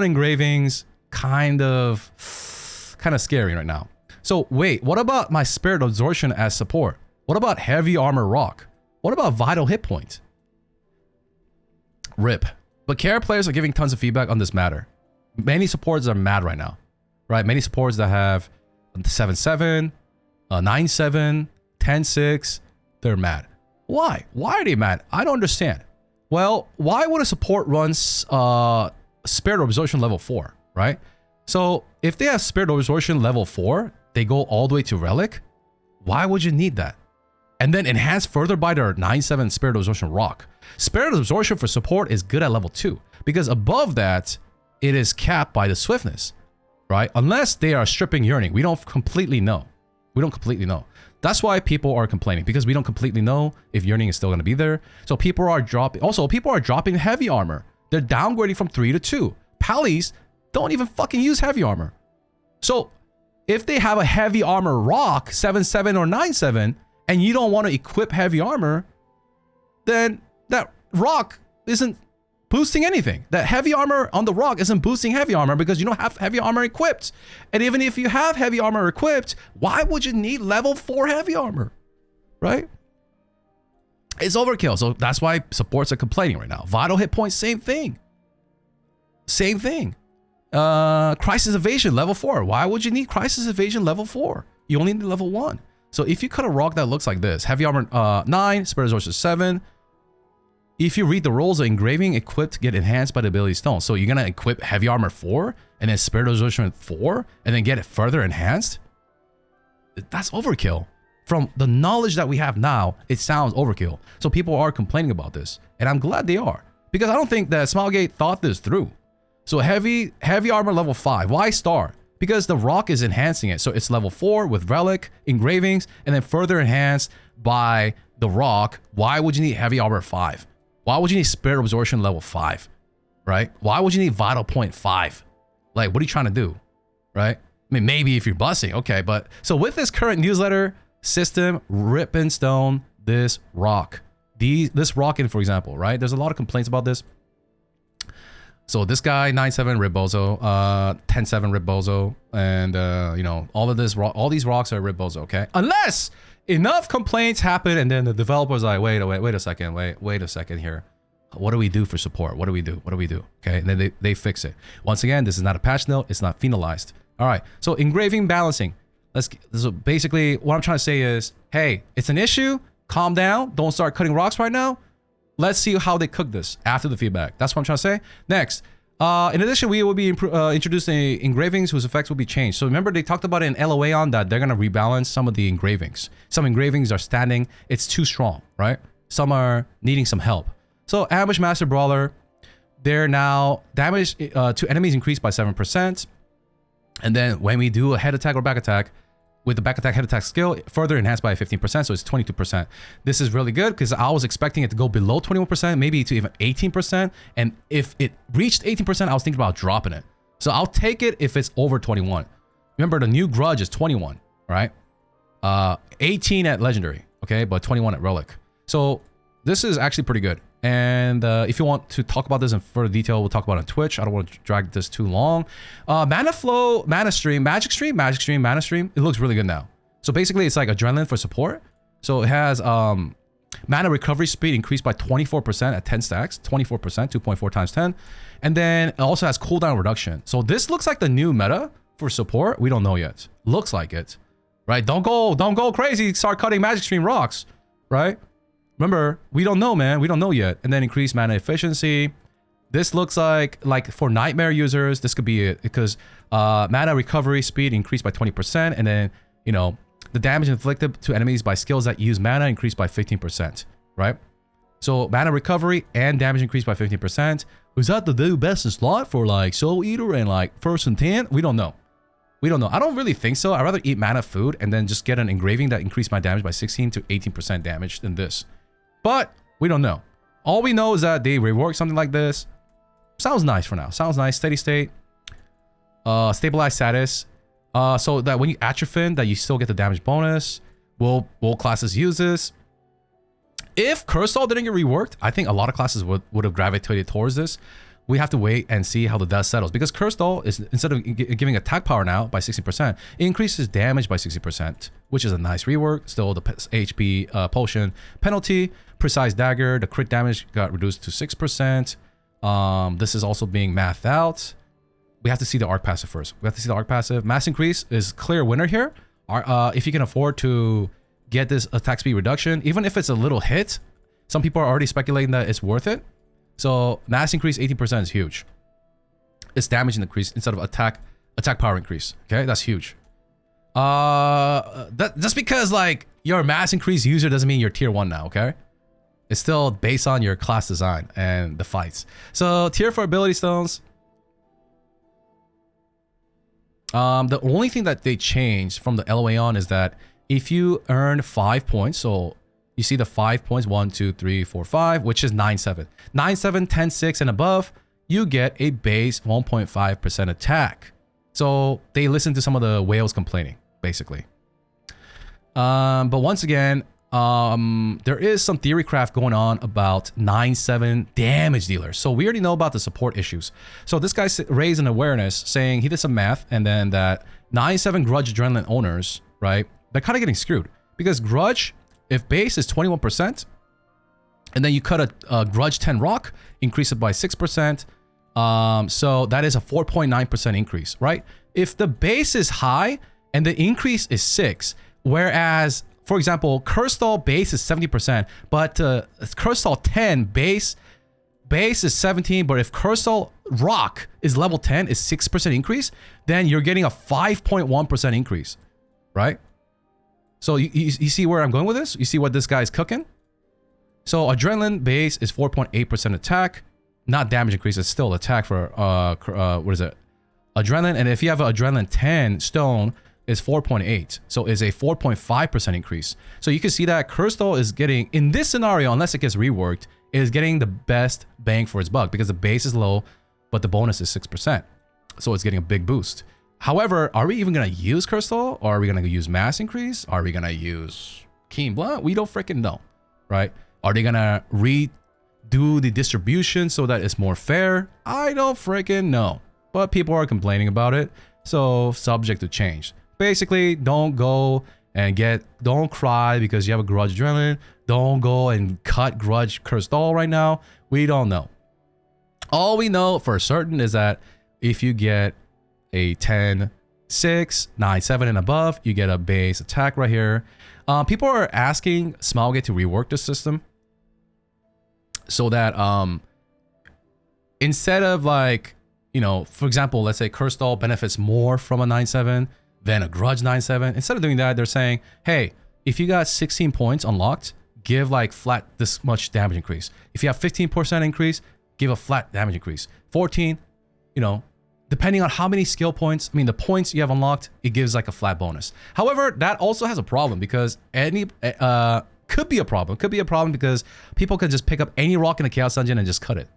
engravings kind of scary right now. So wait, what about my Spirit Absorption as support? What about Heavy Armor Rock? What about Vital Hit Point? RIP. But care players are giving tons of feedback on this matter. Many supports are mad right now, right? Many supports that have 7/7, 9/7, 10/6, they're mad. Why? Why are they mad? I don't understand. Well, why would a support run Spirit Absorption level 4? Right? So if they have Spirit Absorption level 4, they go all the way to Relic. Why would you need that? And then enhance further by their 9/7 Spirit Absorption rock. Spirit Absorption for support is good at level 2, because above that, it is capped by the swiftness, right? Unless they are stripping Yearning. We don't completely know. That's why people are complaining, because we don't completely know if Yearning is still going to be there. So people are dropping. Also, people are dropping heavy armor. They're downgrading from 3 to 2. Pallies don't even fucking use heavy armor. So if they have a heavy armor rock 7/7 or 9/7 and you don't want to equip heavy armor, then that rock isn't boosting anything. That heavy armor on the rock isn't boosting heavy armor because you don't have heavy armor equipped. And even if you have heavy armor equipped, why would you need level 4 heavy armor? Right? It's overkill. So that's why supports are complaining right now. Vital Hit Point, same thing. Same thing. Crisis Evasion level 4. Why would you need Crisis Evasion level 4? You only need level 1. So if you cut a rock that looks like this, heavy armor 9, Spirit Absorption 7. If you read the rules, the engraving equipped get enhanced by the ability stone. So you're gonna equip heavy armor 4 and then Spirit Absorption 4 and then get it further enhanced? That's overkill. From the knowledge that we have now, it sounds overkill. So people are complaining about this, and I'm glad they are, because I don't think that Smilegate thought this through. So heavy armor level 5. Why star? Because the rock is enhancing it. So it's level 4 with relic, engravings, and then further enhanced by the rock. Why would you need heavy armor 5? Why would you need Spirit Absorption level 5? Right? Why would you need Vital Point 5? Like, what are you trying to do? Right? I mean, maybe if you're busting, okay, but so with this current newsletter system, rip and stone this rock. This rockin', for example, right? There's a lot of complaints about this. So this guy 9/7 Ribbozo, 10/7 Ribbozo, and you know, all these rocks are Ribbozo, okay? Unless enough complaints happen and then the developer's like, wait a second here. What do we do for support? What do we do? Okay, and then they fix it. Once again, this is not a patch note, it's not finalized. All right, so engraving balancing. So basically what I'm trying to say is, hey, it's an issue. Calm down. Don't start cutting rocks right now. Let's see how they cook this after the feedback. That's what I'm trying to say. Next, in addition, we will be introducing engravings whose effects will be changed. So remember, they talked about it in LOA on that they're going to rebalance some of the engravings. Some engravings are standing. It's too strong, right? Some are needing some help. So Ambush Master Brawler, they're now damage to enemies increased by 7%. And then when we do a head attack or back attack, with the back attack, head attack skill, further enhanced by 15%, so it's 22%. This is really good because I was expecting it to go below 21%, maybe to even 18%. And if it reached 18%, I was thinking about dropping it. So I'll take it if it's over 21. Remember, the new Grudge is 21, right? 18 at Legendary, okay? But 21 at Relic. So this is actually pretty good. And if you want to talk about this in further detail, we'll talk about it on Twitch. I don't want to drag this too long. Mana Flow, Mana Stream, Magic Stream, Mana Stream. It looks really good now. So basically, it's like Adrenaline for support. So it has Mana Recovery Speed increased by 24% at 10 stacks. 24%, 2.4 times 10. And then it also has cooldown reduction. So this looks like the new meta for support. We don't know yet. Looks like it, right? Don't go crazy. Start cutting Magic Stream rocks, right? Remember, we don't know, man. We don't know yet. And then increase mana efficiency. This looks like for Nightmare users, this could be it because mana recovery speed increased by 20%. And then, you know, the damage inflicted to enemies by skills that use mana increased by 15%, right? So mana recovery and damage increased by 15%. Was that the new best in slot for like Soul Eater and like First and 10? We don't know. We don't know. I don't really think so. I'd rather eat mana food and then just get an engraving that increased my damage by 16 to 18% damage than this. But we don't know. All we know is that they rework something like this. Sounds nice for now. Sounds nice. Steady state. Stabilized status. So that when you atropine, that you still get the damage bonus. Will classes use this? If Curse Doll didn't get reworked, I think a lot of classes would have gravitated towards this. We have to wait and see how the dust settles. Because Curse Doll is, instead of giving attack power now by 60%, it increases damage by 60%, which is a nice rework. Still the HP potion penalty. Precise Dagger, the crit damage got reduced to 6%. This is also being mathed out. We have to see the ARC passive first. We have to see the ARC passive. Mass increase is clear winner here. If you can afford to get this attack speed reduction, even if it's a little hit, some people are already speculating that it's worth it. So mass increase 80% is huge. It's damage increase instead of attack power increase. Okay, that's huge. That just because like you're a mass increase user doesn't mean you're tier 1 now. Okay. It's still based on your class design and the fights. So tier for ability stones. The only thing that they changed from the LOA on is that if you earn 5 points, so you see the 5 points, 1, 2, 3, 4, 5, which is 9-7. 9-7, 10-6 and above, you get a base 1.5% attack. So they listen to some of the whales complaining, basically. But once again, there is some theory craft going on about 9-7 damage dealers. So we already know about the support issues. So this guy raised an awareness saying he did some math and then that 9-7 Grudge Adrenaline owners, right? They're kind of getting screwed because Grudge, if base is 21% and then you cut a Grudge 10 rock, increase it by 6%. So that is a 4.9% increase, right? If the base is high and the increase is 6, whereas for example, Curse Doll base is 70%, but Curse Doll 10 base is 17, but if Curse Doll Rock is level 10, is 6% increase, then you're getting a 5.1% increase, right? So you see where I'm going with this? You see what this guy is cooking? So Adrenaline base is 4.8% attack, not damage increase, it's still attack for, what is it? Adrenaline, and if you have an Adrenaline 10 stone, is 4.8, so is a 4.5% increase. So you can see that Curse Doll is getting, in this scenario, unless it gets reworked, is getting the best bang for its buck because the base is low, but the bonus is 6%. So it's getting a big boost. However, are we even gonna use Curse Doll, or are we gonna use mass increase? Are we gonna use Keen Blunt? We don't freaking know, right? Are they gonna redo the distribution so that it's more fair? I don't freaking know, but people are complaining about it, so subject to change. Basically, don't go and don't cry because you have a Grudge Adrenaline. Don't go and cut Grudge Curse Doll right now. We don't know. All we know for certain is that if you get a 10 6, 9, 7 and above, you get a base attack right here. People are asking Smilegate to rework the system so that instead of like, you know, for example, let's say Curse Doll benefits more from a 9-7 than a Grudge 9-7. Instead of doing that, they're saying, hey, if you got 16 points unlocked, give like flat this much damage increase. If you have 15% increase, give a flat damage increase. 14, you know, depending on how many skill points, I mean, the points you have unlocked, it gives like a flat bonus. However, that also has a problem because could be a problem. Could be a problem because people could just pick up any rock in the Chaos Dungeon and just cut it.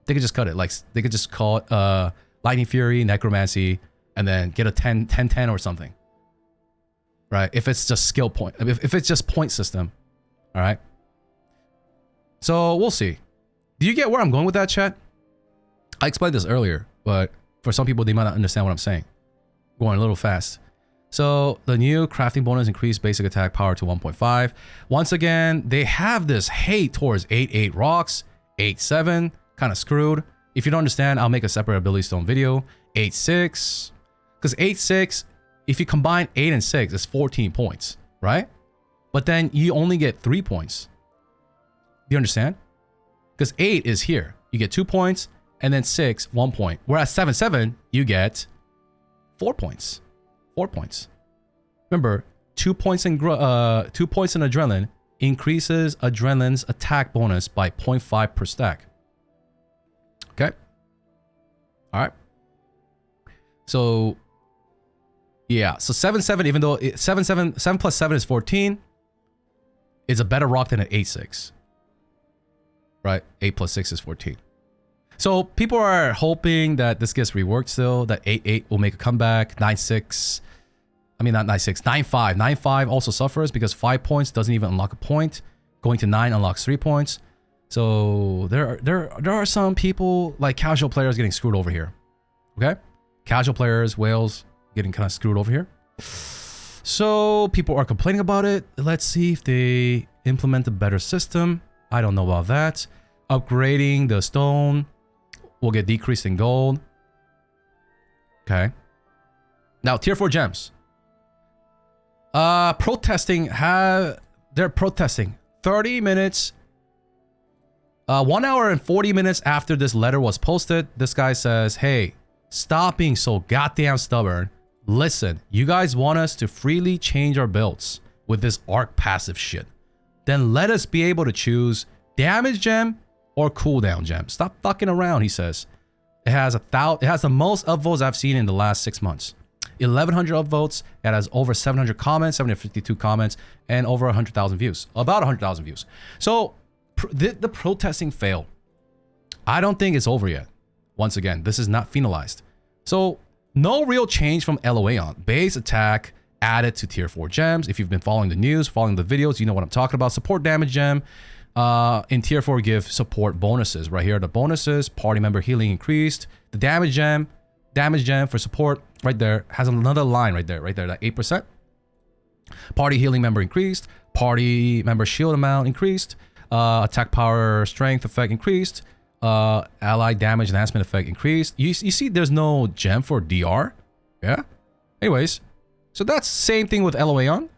They could just cut it. Like, they could just call it Lightning Fury, Necromancy, and then get a 10-10 or something. Right? If it's just skill point. If it's just point system. All right? So, we'll see. Do you get where I'm going with that, chat? I explained this earlier, but for some people, they might not understand what I'm saying. Going a little fast. So, the new crafting bonus increased basic attack power to 1.5. Once again, they have this hate towards 8-8 rocks, 8-7, kind of screwed. If you don't understand, I'll make a separate ability stone video. 8-6, because 8-6, if you combine 8 and 6, it's 14 points, right? But then you only get 3 points. Do you understand? Because 8 is here. You get 2 points, and then 6, 1 point. Whereas 7-7, you get 4 points. 4 points. Remember, 2 points in adrenaline increases adrenaline's attack bonus by 0.5 per stack. Okay. All right. So, yeah. So 7-7, even though 7 plus 7 is 14, is a better rock than an 8-6. Right? 8 plus 6 is 14. So people are hoping that this gets reworked still, that 8-8 will make a comeback. 9-6. I mean, not 9-6. 9-5. 9-5 also suffers because 5 points doesn't even unlock a point. Going to 9 unlocks 3 points. So there are some people, like casual players, getting screwed over here. Okay? Casual players, whales, getting kind of screwed over here. So people are complaining about it. Let's see if they implement a better system. I don't know about that. Upgrading the stone will get decreased in gold. Okay. Now, tier 4 gems. They're protesting 30 minutes. 1 hour and 40 minutes after this letter was posted, this guy says, hey, stop being so goddamn stubborn. Listen, you guys want us to freely change our builds with this ARK passive shit. Then let us be able to choose damage gem or cooldown gem. Stop fucking around, he says. It has the most upvotes I've seen in the last 6 months. 1,100 upvotes. It has over 700 comments, 752 comments, and over 100,000 views. About 100,000 views. So the protesting failed. I don't think it's over yet. Once again, this is not finalized. So no real change from LOA on. Base attack added to tier 4 gems. If you've been following the news, following the videos, you know what I'm talking about. Support damage gem. In tier 4, give support bonuses. Right here are the bonuses. Party member healing increased. The damage gem for support right there has another line right there, that 8%. Party healing member increased. Party member shield amount increased. Attack power strength effect increased. Ally damage enhancement effect increased. You see there's no gem for DR. Yeah. Anyways, so that's same thing with LOA on.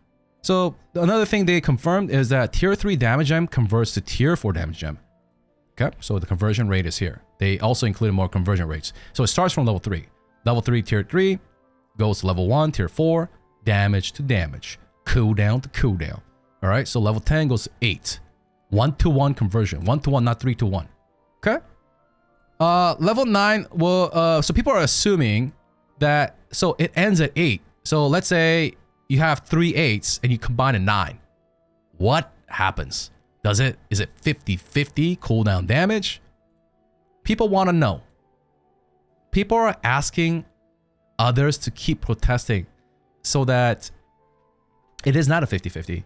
So another thing they confirmed is that tier 3 damage gem converts to tier 4 damage gem. Okay, so the conversion rate is here. They also included more conversion rates. So it starts from level 3. Level 3, tier 3, goes to level 1, tier 4, damage to damage, cooldown to cooldown. All right, so level 10 goes to 8. 1-to-1 conversion. 1-to-1, not 3-to-1. Okay? Level 9 will, so people are assuming that, so it ends at 8. So let's say you have 3 8s and you combine a 9. What happens? Is it 50-50 cooldown damage? People want to know. People are asking others to keep protesting so that it is not a 50-50.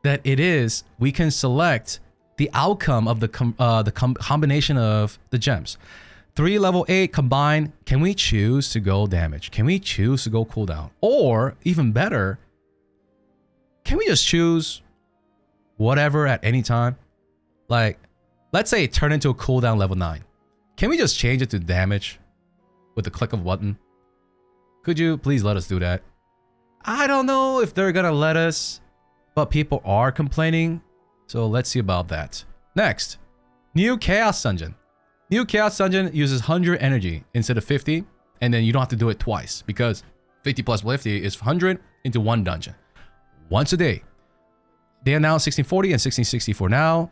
That it is, we can select the outcome of the combination of the gems. 3 level 8 combined, can we choose to go damage? Can we choose to go cooldown? Or, even better, can we just choose whatever at any time? Like, let's say it turned into a cooldown level 9. Can we just change it to damage with the click of a button? Could you please let us do that? I don't know if they're gonna let us, but people are complaining. So let's see about that. Next, new Chaos Dungeon. New Chaos Dungeon uses 100 energy instead of 50, and then you don't have to do it twice because 50 plus 50 is 100 into one dungeon. Once a day. They announced 1640 and 1664 now.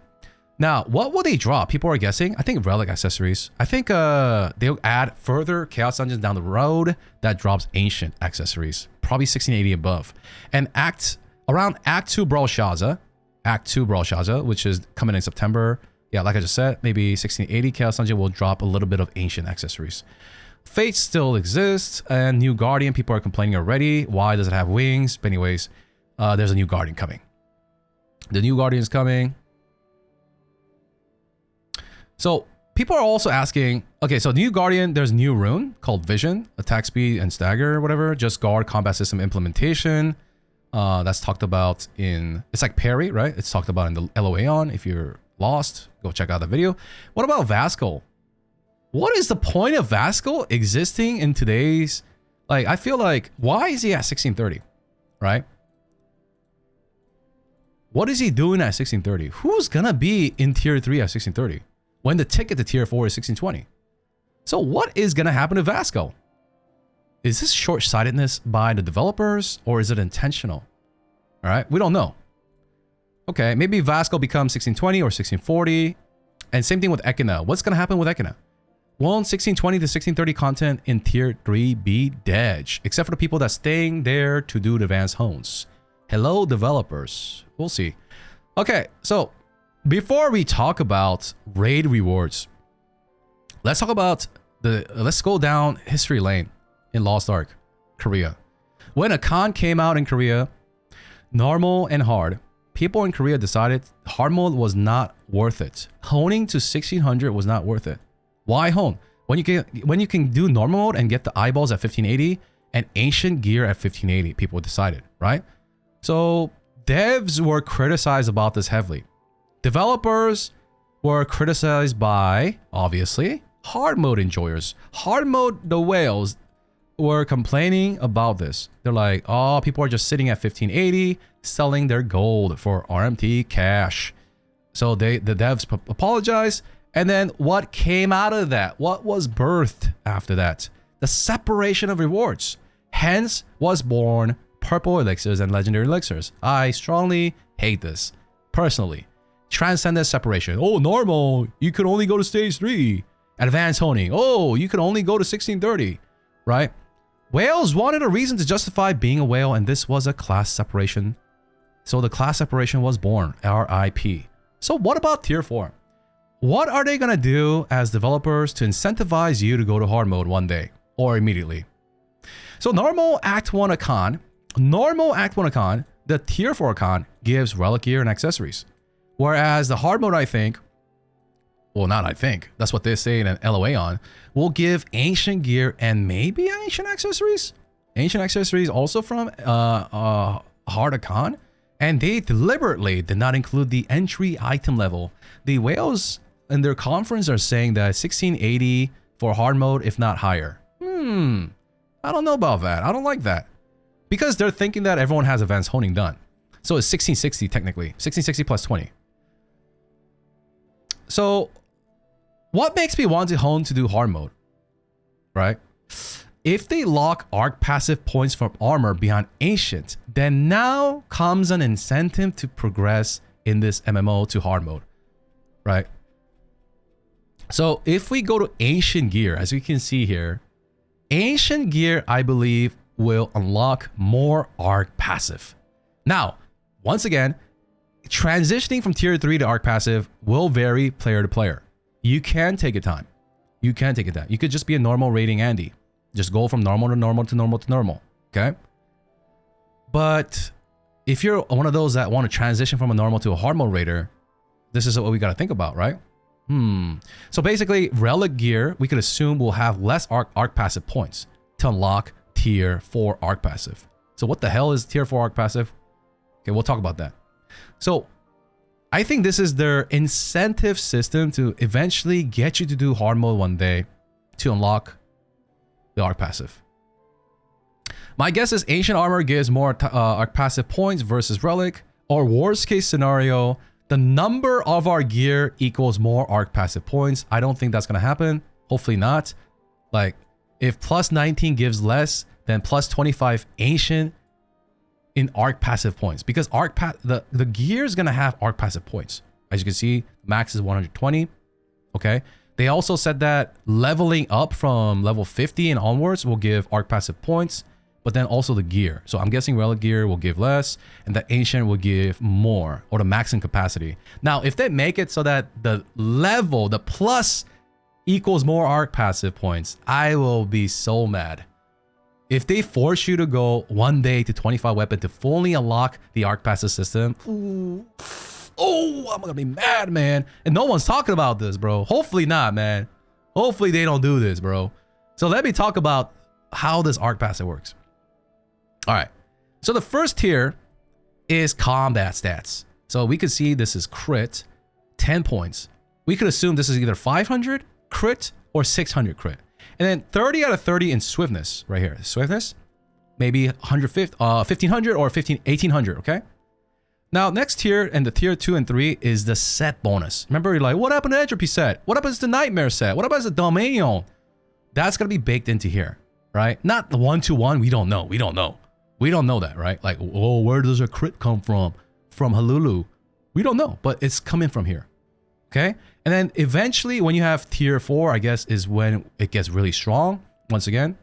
Now, what will they drop? People are guessing. I think relic accessories. I think they'll add further Chaos Dungeons down the road that drops ancient accessories. Probably 1680 above. And around Act 2 Brawl Shaza, which is coming in September. Yeah, like I just said, maybe 1680 Chaos Dungeon will drop a little bit of ancient accessories. Fate still exists, and new Guardian. People are complaining already. Why does it have wings? But anyways, there's a new Guardian coming. The new Guardian is coming. So people are also asking, okay, so new Guardian, there's a new rune called Vision, attack speed and stagger or whatever, just guard combat system implementation. That's talked about in, it's like parry, right? It's talked about in the LOA on. If you're lost, go check out the video. What about Vascal? What is the point of Vascal existing in today's, like, I feel like, why is he at 1630, right? What is he doing at 1630? Who's gonna be in tier 3 at 1630? When the ticket to tier 4 is 1620. So what is going to happen to Vasco? Is this short-sightedness by the developers or is it intentional? All right, we don't know. Okay, maybe Vasco becomes 1620 or 1640. And same thing with Echidna. What's going to happen with Echidna? Won't 1620 to 1630 content in tier 3 be dead? Except for the people that's staying there to do the advanced hones. Hello, developers. We'll see. Okay, so before we talk about raid rewards, let's talk about let's go down history lane in Lost Ark, Korea. When a con came out in Korea, normal and hard, people in Korea decided hard mode was not worth it. Honing to 1600 was not worth it. Why hone? When you can do normal mode and get the eyeballs at 1580 and ancient gear at 1580, people decided, right? So devs were criticized about this heavily. Developers were criticized by, obviously, hard mode enjoyers. Hard mode, the whales, were complaining about this. They're like, oh, people are just sitting at 1580, selling their gold for RMT cash. So the devs apologized. And then what came out of that? What was birthed after that? The separation of rewards. Hence was born purple elixirs and legendary elixirs. I strongly hate this, personally. Transcendent separation. Oh, normal, you could only go to stage 3. Advanced honing. Oh, you could only go to 1630, right? Whales wanted a reason to justify being a whale, and this was a class separation. So the class separation was born, RIP. So what about tier 4? What are they gonna do as developers to incentivize you to go to hard mode one day or immediately? So normal Act 1 Icon, the tier 4 icon gives relic gear and accessories. Whereas the hard mode, I think, well, not I think, that's what they say in an LOA on, will give ancient gear and maybe ancient accessories. Ancient accessories also from hard icon. And they deliberately did not include the entry item level. The whales in their conference are saying that 1680 for hard mode, if not higher. I don't know about that. I don't like that. Because they're thinking that everyone has advanced honing done. So it's 1660 technically. 1660 plus 20. So what makes me want to hone to do hard mode? Right? If they lock ARK passive points from armor behind ancient, then now comes an incentive to progress in this MMO to hard mode. Right? So if we go to ancient gear, as you can see here, ancient gear, I believe, will unlock more ARK passive. Now, once again, transitioning from tier 3 to ARK passive will vary player to player. You can take your time. You can take it down. You could just be a normal rating Andy. Just go from normal to normal to normal to normal. Okay? But if you're one of those that want to transition from a normal to a hard mode raider, this is what we got to think about, right? So basically, relic gear, we could assume will have less ARK passive points to unlock tier 4 ARK passive. So what the hell is tier 4 ARK passive? Okay, we'll talk about that. So I think this is their incentive system to eventually get you to do hard mode one day to unlock the ARK passive. My guess is Ancient Armor gives more arc passive points versus Relic, or worst case scenario, the number of our gear equals more arc passive points. I don't think that's gonna happen. Hopefully not. Like, if plus 19 gives less than plus 25 Ancient in arc passive points, because the gear is gonna have arc passive points. As you can see, max is 120. Okay. They also said that leveling up from level 50 and onwards will give arc passive points, but then also the gear. So I'm guessing Relic gear will give less, and the Ancient will give more, or the maximum capacity. Now, if they make it so that the level, the plus equals more arc passive points, I will be so mad. If they force you to go 1 day to 25 weapon to fully unlock the arc passive system, ooh, oh, I'm gonna be mad, man. And no one's talking about this, bro. Hopefully not, man. Hopefully they don't do this, bro. So let me talk about how this arc passive works. All right. So the first tier is combat stats. So we could see this is crit, 10 points. We could assume this is either 500 crit or 600 crit. And then 30 out of 30 in swiftness right here. Swiftness, maybe 1500 or 1800, okay? Now, next tier, and the tier 2 and 3 is the set bonus. Remember, you're like, what happened to Entropy set? What happens to Nightmare set? What happens to Dominion? That's going to be baked into here, right? Not the 1-to-1. We don't know. We don't know. We don't know that, right? Like, oh, where does a crit come from? From Halulu. We don't know, but it's coming from here, okay? And then eventually, when you have tier 4, I guess, is when it gets really strong, once again.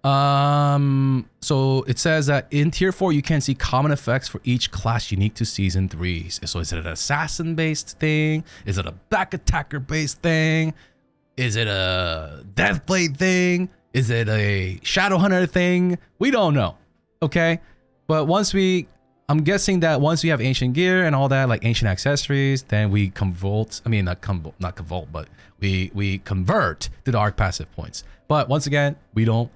So it says that in tier 4, you can see common effects for each class unique to season 3. So is it an assassin based thing? Is it a back attacker based thing? Is it a Deathblade thing? Is it a Shadowhunter thing? We don't know. Okay. But I'm guessing that once we have ancient gear and all that, like ancient accessories, then we convert. I mean, not convert, but we convert to the arc passive points. But once again, we don't.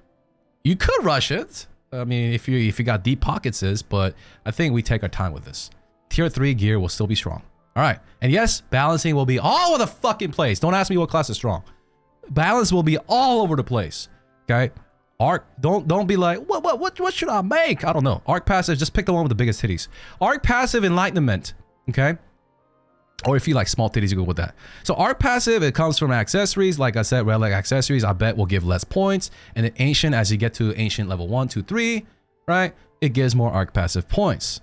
You could rush it. I mean, if you got deep pockets, but I think we take our time with this. Tier 3 gear will still be strong. All right. And yes, balancing will be all over the fucking place. Don't ask me what class is strong. Balance will be all over the place. Okay. Arc, don't be like, what should I make? I don't know. Arc passive, just pick the one with the biggest titties. Arc passive enlightenment. Okay. Or if you like small titties, you go with that. So arc passive, it comes from accessories. Like I said, relic accessories, I bet will give less points. And then ancient, as you get to ancient level 1, 2, 3, right? It gives more arc passive points.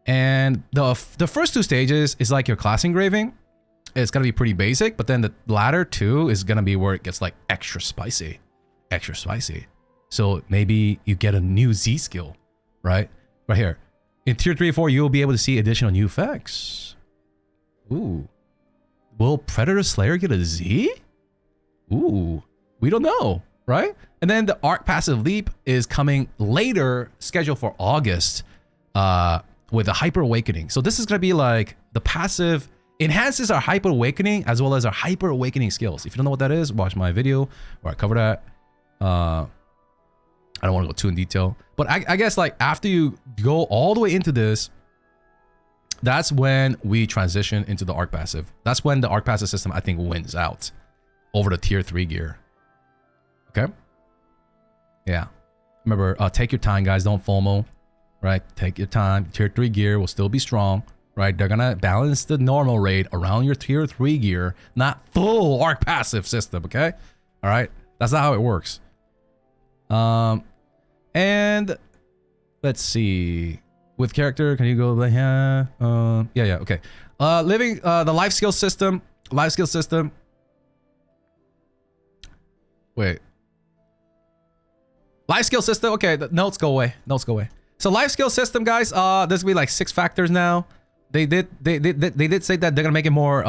And the first 2 stages is like your class engraving. It's gonna be pretty basic, but then the latter 2 is gonna be where it gets like extra spicy. Extra spicy. So maybe you get a new Z skill, right? Right here. In tier 3 or 4, you'll be able to see additional new effects. Ooh. Will Predator Slayer get a Z? Ooh. We don't know, right? And then the Arc Passive Leap is coming later, scheduled for August, with a Hyper Awakening. So this is going to be like the passive enhances our Hyper Awakening as well as our Hyper Awakening skills. If you don't know what that is, watch my video where I cover that. I don't want to go too in detail. But I guess like after you go all the way into this, that's when we transition into the Arc Passive. That's when the Arc Passive system, I think, wins out over the tier 3 gear. Okay? Yeah. Remember, take your time, guys. Don't FOMO, right? Take your time. Tier 3 gear will still be strong, right? They're going to balance the normal rate around your tier 3 gear, not full Arc Passive system, okay? All right? That's not how it works. And let's see. With character, can you go like, yeah, okay. Living, the life skill system. Wait. Life skill system, okay, the notes go away. So life skill system, guys, there's gonna be like 6 factors now. They did say that they're gonna make it more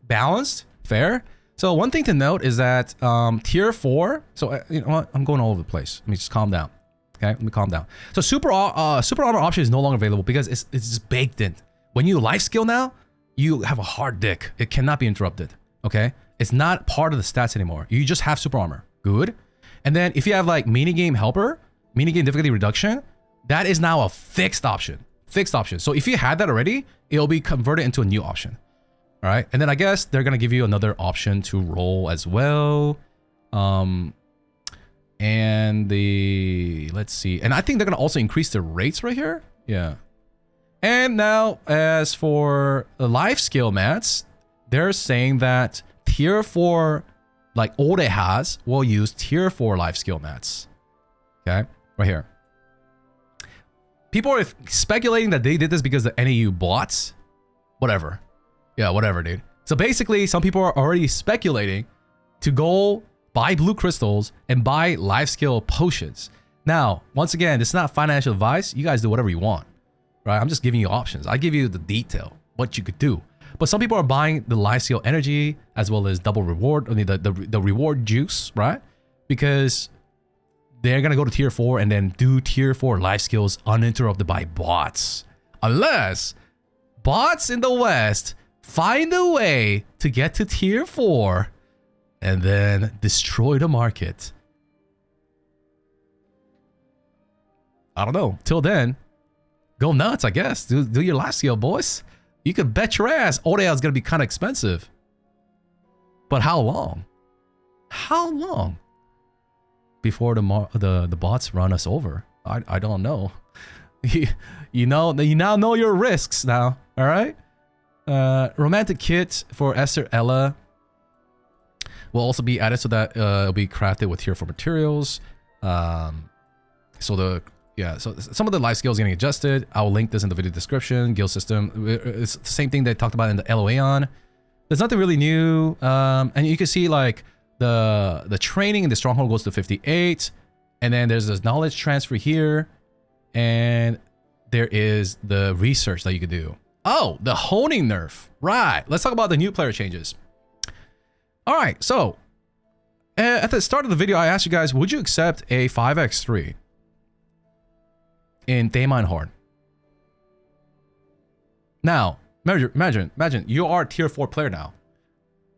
balanced, fair. So one thing to note is that tier 4, so you know what, I'm going all over the place. Let me just calm down. Okay, let me calm down. So super armor option is no longer available because it's just baked in. When you life skill now, you have a hard dick. It cannot be interrupted. Okay, it's not part of the stats anymore. You just have super armor. Good. And then if you have like minigame helper, minigame difficulty reduction, that is now a fixed option. So if you had that already, it'll be converted into a new option. All right, and then I guess they're gonna give you another option to roll as well. And let's see. And I think they're going to also increase the rates right here. Yeah. And now, as for the life skill mats, they're saying that tier 4, like Ode has, will use tier 4 life skill mats. Okay, right here. People are speculating that they did this because the NAU bots. Whatever. Yeah, whatever, dude. So basically, some people are already speculating to go buy blue crystals and buy life skill potions. Now, once again, this is not financial advice. You guys do whatever you want, right? I'm just giving you options. I give you the detail, what you could do. But some people are buying the life skill energy as well as double reward, I mean, the reward juice, right? Because they're going to go to tier 4 and then do tier 4 life skills uninterrupted by bots. Unless bots in the West find a way to get to tier 4 and then destroy the market. I don't know. Till then, go nuts, I guess. Do your life skill, boys. You could bet your ass Orea is going to be kind of expensive. But how long? How long before the bots run us over? I don't know. You now know your risks now, all right? Romantic kit for Esther Ella will also be added so that it'll be crafted with tier 4 materials. So some of the life skills getting adjusted. I will link this in the video description. Guild system, it's the same thing they talked about in the LOAeon. There's nothing really new, and you can see like the training in the stronghold goes to 58, and then there's this knowledge transfer here, and there is the research that you could do. Oh, the honing nerf, right? Let's talk about the new player changes. All right, so at the start of the video, I asked you guys, would you accept a 5x3 in Daemon Horde? Now, imagine you are a tier 4 player now.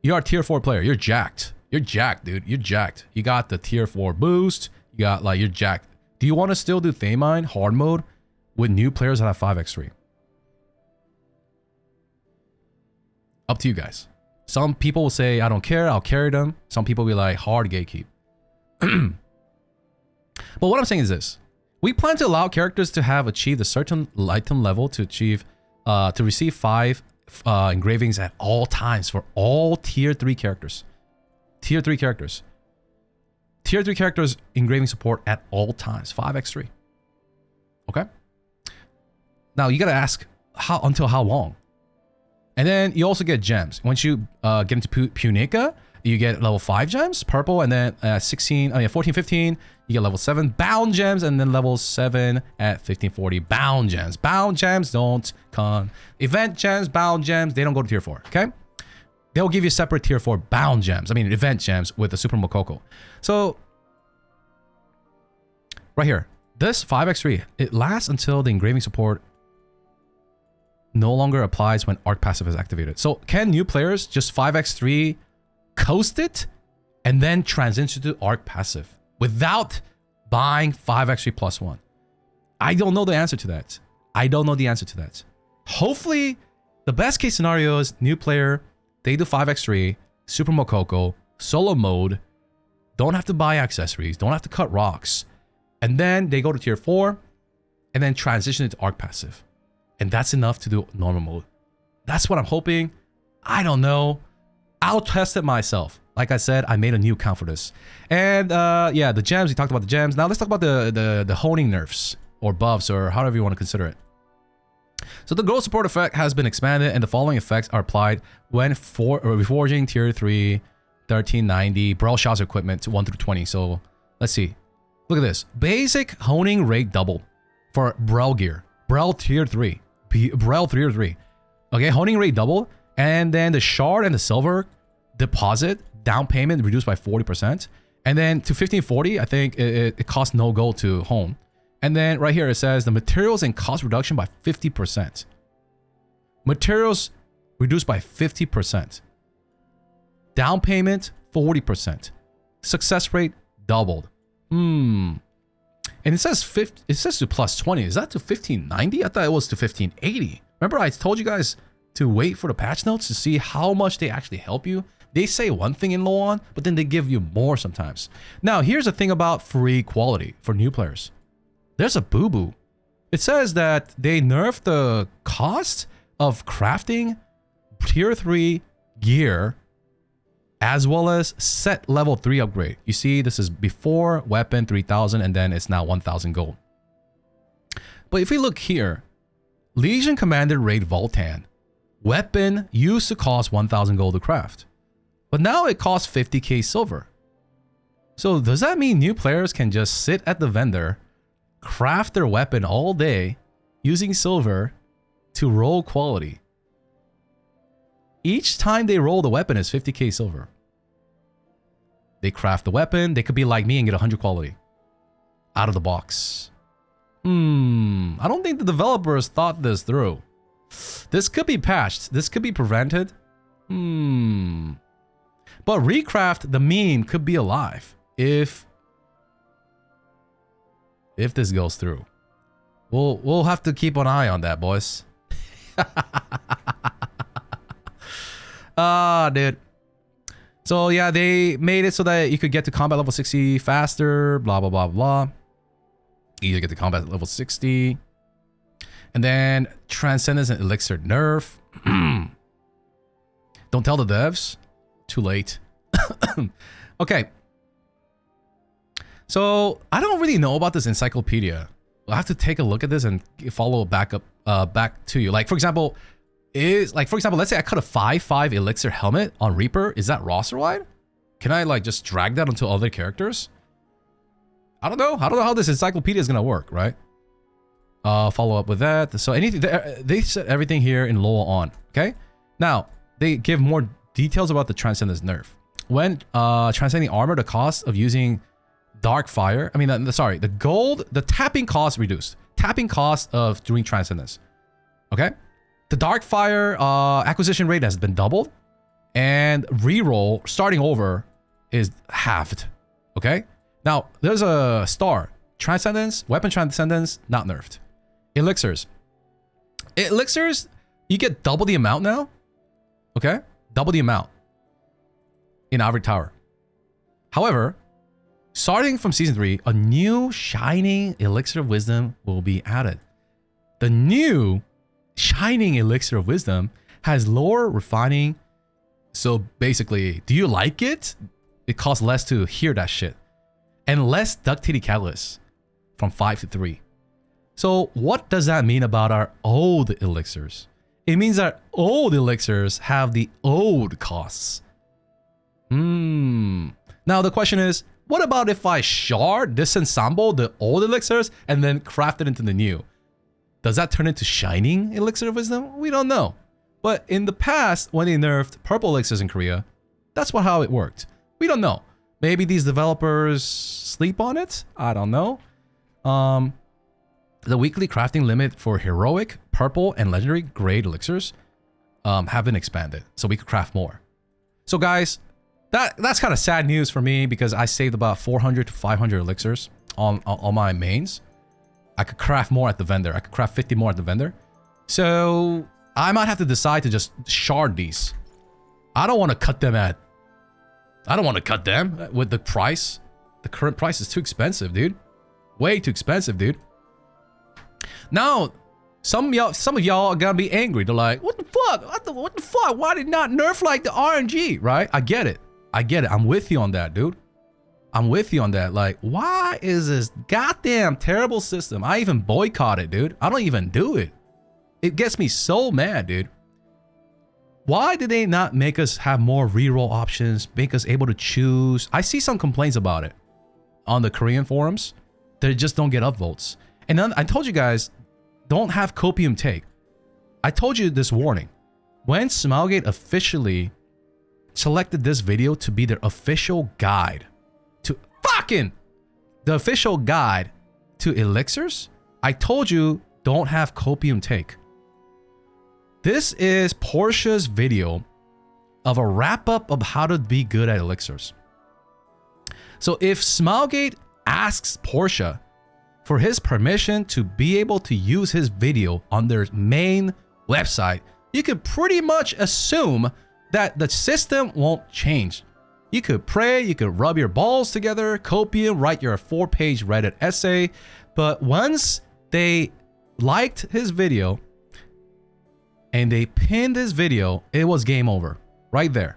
You are a tier 4 player. You're jacked. You're jacked, dude. You're jacked. You got the tier 4 boost. You got like, you're jacked. Do you want to still do Daemon Horde mode with new players that have 5x3? Up to you guys. Some people will say, I don't care, I'll carry them. Some people will be like, hard gatekeep. But what I'm saying is this. We plan to allow characters to have achieved a certain item level to achieve, to receive 5 engravings at all times for all tier 3 characters. Tier 3 characters. Tier 3 characters engraving support at all times. 5x3. Okay? Now, you gotta ask, until how long? And then you also get gems. Once you get into Punica, you get level 5 gems, purple, and then 14, 15, you get level 7 bound gems, and then level 7 at 1540 bound gems. Bound gems don't come. Event gems, bound gems, they don't go to tier 4, okay? They'll give you separate tier 4 bound gems. I mean, event gems with the Super Mokoko. So, right here, this 5x3, it lasts until the engraving support no longer applies when ARK passive is activated. So can new players just 5x3 coast it and then transition to ARK passive without buying 5x3 plus 1? I don't know the answer to that. I don't know the answer to that. Hopefully, the best case scenario is new player, they do 5x3, Super Mokoko, solo mode, don't have to buy accessories, don't have to cut rocks, and then they go to tier 4 and then transition into ARK passive. And that's enough to do normal mode. That's what I'm hoping. I don't know. I'll test it myself. Like I said, I made a new account for this. And yeah, the gems, we talked about the gems. Now let's talk about the honing nerfs or buffs or however you want to consider it. So the growth support effect has been expanded and the following effects are applied when reforging tier 3, 1390, Brawl Shots equipment 1 through 20. So let's see. Look at this. Basic honing rate double for Brawl gear. Brawl tier 3. Brawl tier 3. Okay, honing rate double. And then the shard and the silver deposit down payment reduced by 40%. And then to 1540, I think it costs no gold to hone. And then right here it says the materials and cost reduction by 50%. Materials reduced by 50%. Down payment 40%. Success rate doubled. And it says to plus 20. Is that to 1590? I thought it was to 1580. Remember I told you guys to wait for the patch notes to see how much they actually help you They say one thing in low on, but then they give you more sometimes. Now, here's the thing about free quality for new players. There's a boo-boo. It says that they nerfed the cost of crafting tier 3 gear as well as set level 3 upgrade. You see, this is before weapon 3,000 and then it's now 1,000 gold. But if we look here, Legion Commander Raid Voltan. Weapon used to cost 1,000 gold to craft. But now it costs 50k silver. So does that mean new players can just sit at the vendor, craft their weapon all day using silver to roll quality? Each time they roll the weapon is 50k silver. They craft the weapon. They could be like me and get 100 quality out of the box. I don't think the developers thought this through. This could be patched. This could be prevented. But Recraft, the meme, could be alive if this goes through. We'll have to keep an eye on that, boys. Dude. So yeah, they made it so that you could get to combat level 60 faster, blah, blah, blah, blah. You get to combat level 60. And then Transcendence and Elixir nerf. Don't tell the devs. Too late. Okay. So I don't really know about this encyclopedia. I'll have to take a look at this and follow back to you. Like, for example, let's say I cut a 5/5 Elixir helmet on Reaper. Is that roster-wide? Can I like just drag that onto other characters? I don't know. I don't know how this encyclopedia is gonna work, right? Follow up with that. So anything they set everything here in low on. Okay. Now they give more details about the Transcendence nerf. When transcending armor, the cost of using Dark Fire. I mean, the tapping cost reduced. Tapping cost of doing Transcendence. Okay. The Dark Fire acquisition rate has been doubled, and reroll starting over is halved. Okay. Now there's a star. Transcendence, weapon Transcendence, not nerfed. Elixirs, you get double the amount now. Okay, double the amount in Ivory Tower. However, starting from season 3, a new shining Elixir of Wisdom will be added. The new shining Elixir of Wisdom has lower refining. So basically, do you like it? It costs less to hear that shit. And less ductility catalyst from 5 to 3. So what does that mean about our old elixirs? It means that old elixirs have the old costs. Now the question is, what about if I shard, disassemble the old elixirs and then craft it into the new? Does that turn into shining Elixir of Wisdom? We don't know. But in the past, when they nerfed purple elixirs in Korea, that's how it worked. We don't know. Maybe these developers sleep on it? I don't know. The weekly crafting limit for heroic, purple, and legendary grade elixirs have been expanded, so we could craft more. So guys, that's kind of sad news for me because I saved about 400 to 500 elixirs on my mains. I could craft more at the vendor. I could craft 50 more at the vendor. So I might have to decide to just shard these. I don't want to cut them with the price. The current price is too expensive, dude. Way too expensive, dude. Now, some of y'all are gonna be angry. They're like, what the fuck? What the fuck? Why did not nerf like the RNG? Right? I get it. I'm with you on that, dude. I'm with you on that. Like, why is this goddamn terrible system? I even boycott it, dude. I don't even do it. It gets me so mad, dude. Why did they not make us have more reroll options, make us able to choose? I see some complaints about it on the Korean forums. They just don't get upvotes. And then I told you guys, don't have copium take. I told you this warning. When Smilegate officially selected this video to be their official guide to the official guide to elixirs, I told you don't have copium take. This is Portia's video of a wrap-up of how to be good at elixirs. So if Smilegate asks Portia for his permission to be able to use his video on their main website, you could pretty much assume that the system won't change. You could pray, you could rub your balls together, copium, write your 4-page Reddit essay, but once they liked his video and they pinned his video, it was game over. Right there.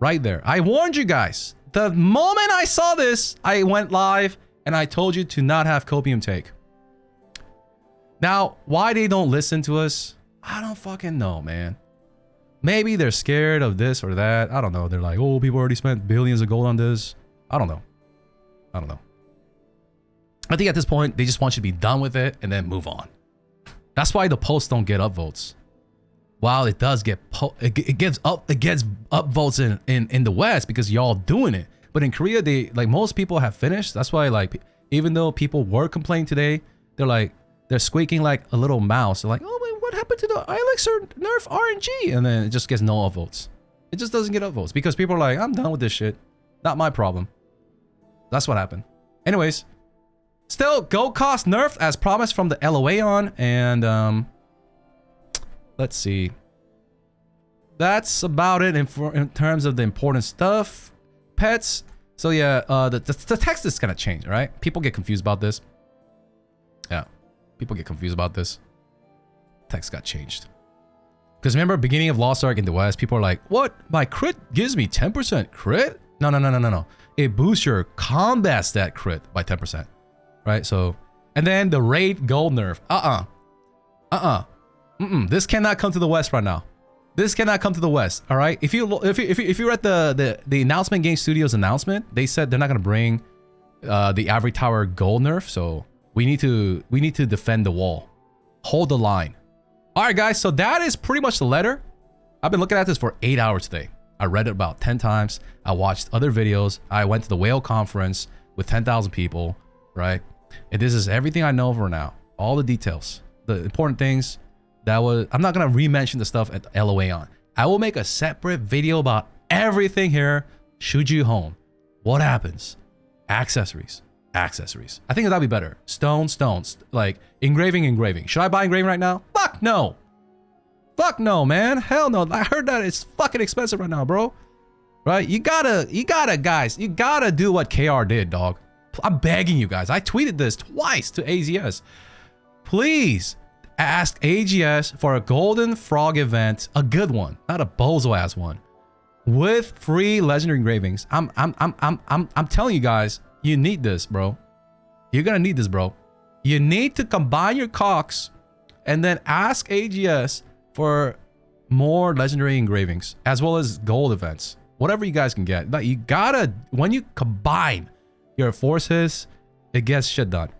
Right there. I warned you guys. The moment I saw this, I went live and I told you to not have copium take. Now, why they don't listen to us? I don't fucking know, man. Maybe they're scared of this or that. I don't know. They're like, oh, people already spent billions of gold on this. I don't know. I don't know. I think at this point, they just want you to be done with it and then move on. That's why the posts don't get upvotes. While it does get it gets upvotes in the West because y'all doing it. But in Korea, they like most people have finished. That's why like even though people were complaining today, they're squeaking like a little mouse. They're like, oh, wait, what happened to the Elixir nerf RNG? And then it just gets no upvotes. It just doesn't get upvotes because people are like, I'm done with this shit. Not my problem. That's what happened. Anyways, still gold cost nerfed as promised from the LOA on, and let's see. That's about it in terms of the important stuff. Pets. So yeah, the text is gonna change, right? People get confused about this. Yeah, people get confused about this. Text got changed. Because remember, beginning of Lost Ark in the West, people are like, what? My crit gives me 10% crit? No. It boosts your combat stat crit by 10%. Right? So, and then the raid gold nerf. This cannot come to the West right now. This cannot come to the West. All right. If you read the announcement, Game Studios announcement, they said they're not gonna bring the Ivory Tower gold nerf. So we need to defend the wall, hold the line. All right, guys. So that is pretty much the letter. I've been looking at this for 8 hours today. I read it about 10 times. I watched other videos. I went to the whale conference with 10,000 people. Right. And this is everything I know for now. All the details, the important things. I'm not gonna re-mention the stuff at LOA on. I will make a separate video about everything here. Shuju home. What happens? Accessories. I think that'd be better. Stones. Like engraving. Should I buy engraving right now? Fuck no. Fuck no, man. Hell no. I heard that it's fucking expensive right now, bro. Right? You gotta, guys. You gotta do what KR did, dog. I'm begging you guys. I tweeted this twice to AZS. Please. Ask AGS for a Golden Frog event, a good one, not a bozo ass one, with free legendary engravings. I'm telling you guys, you need this, bro. You're gonna need this, bro. You need to combine your cocks and then ask AGS for more legendary engravings as well as gold events, whatever you guys can get. But you gotta, when you combine your forces, it gets shit done.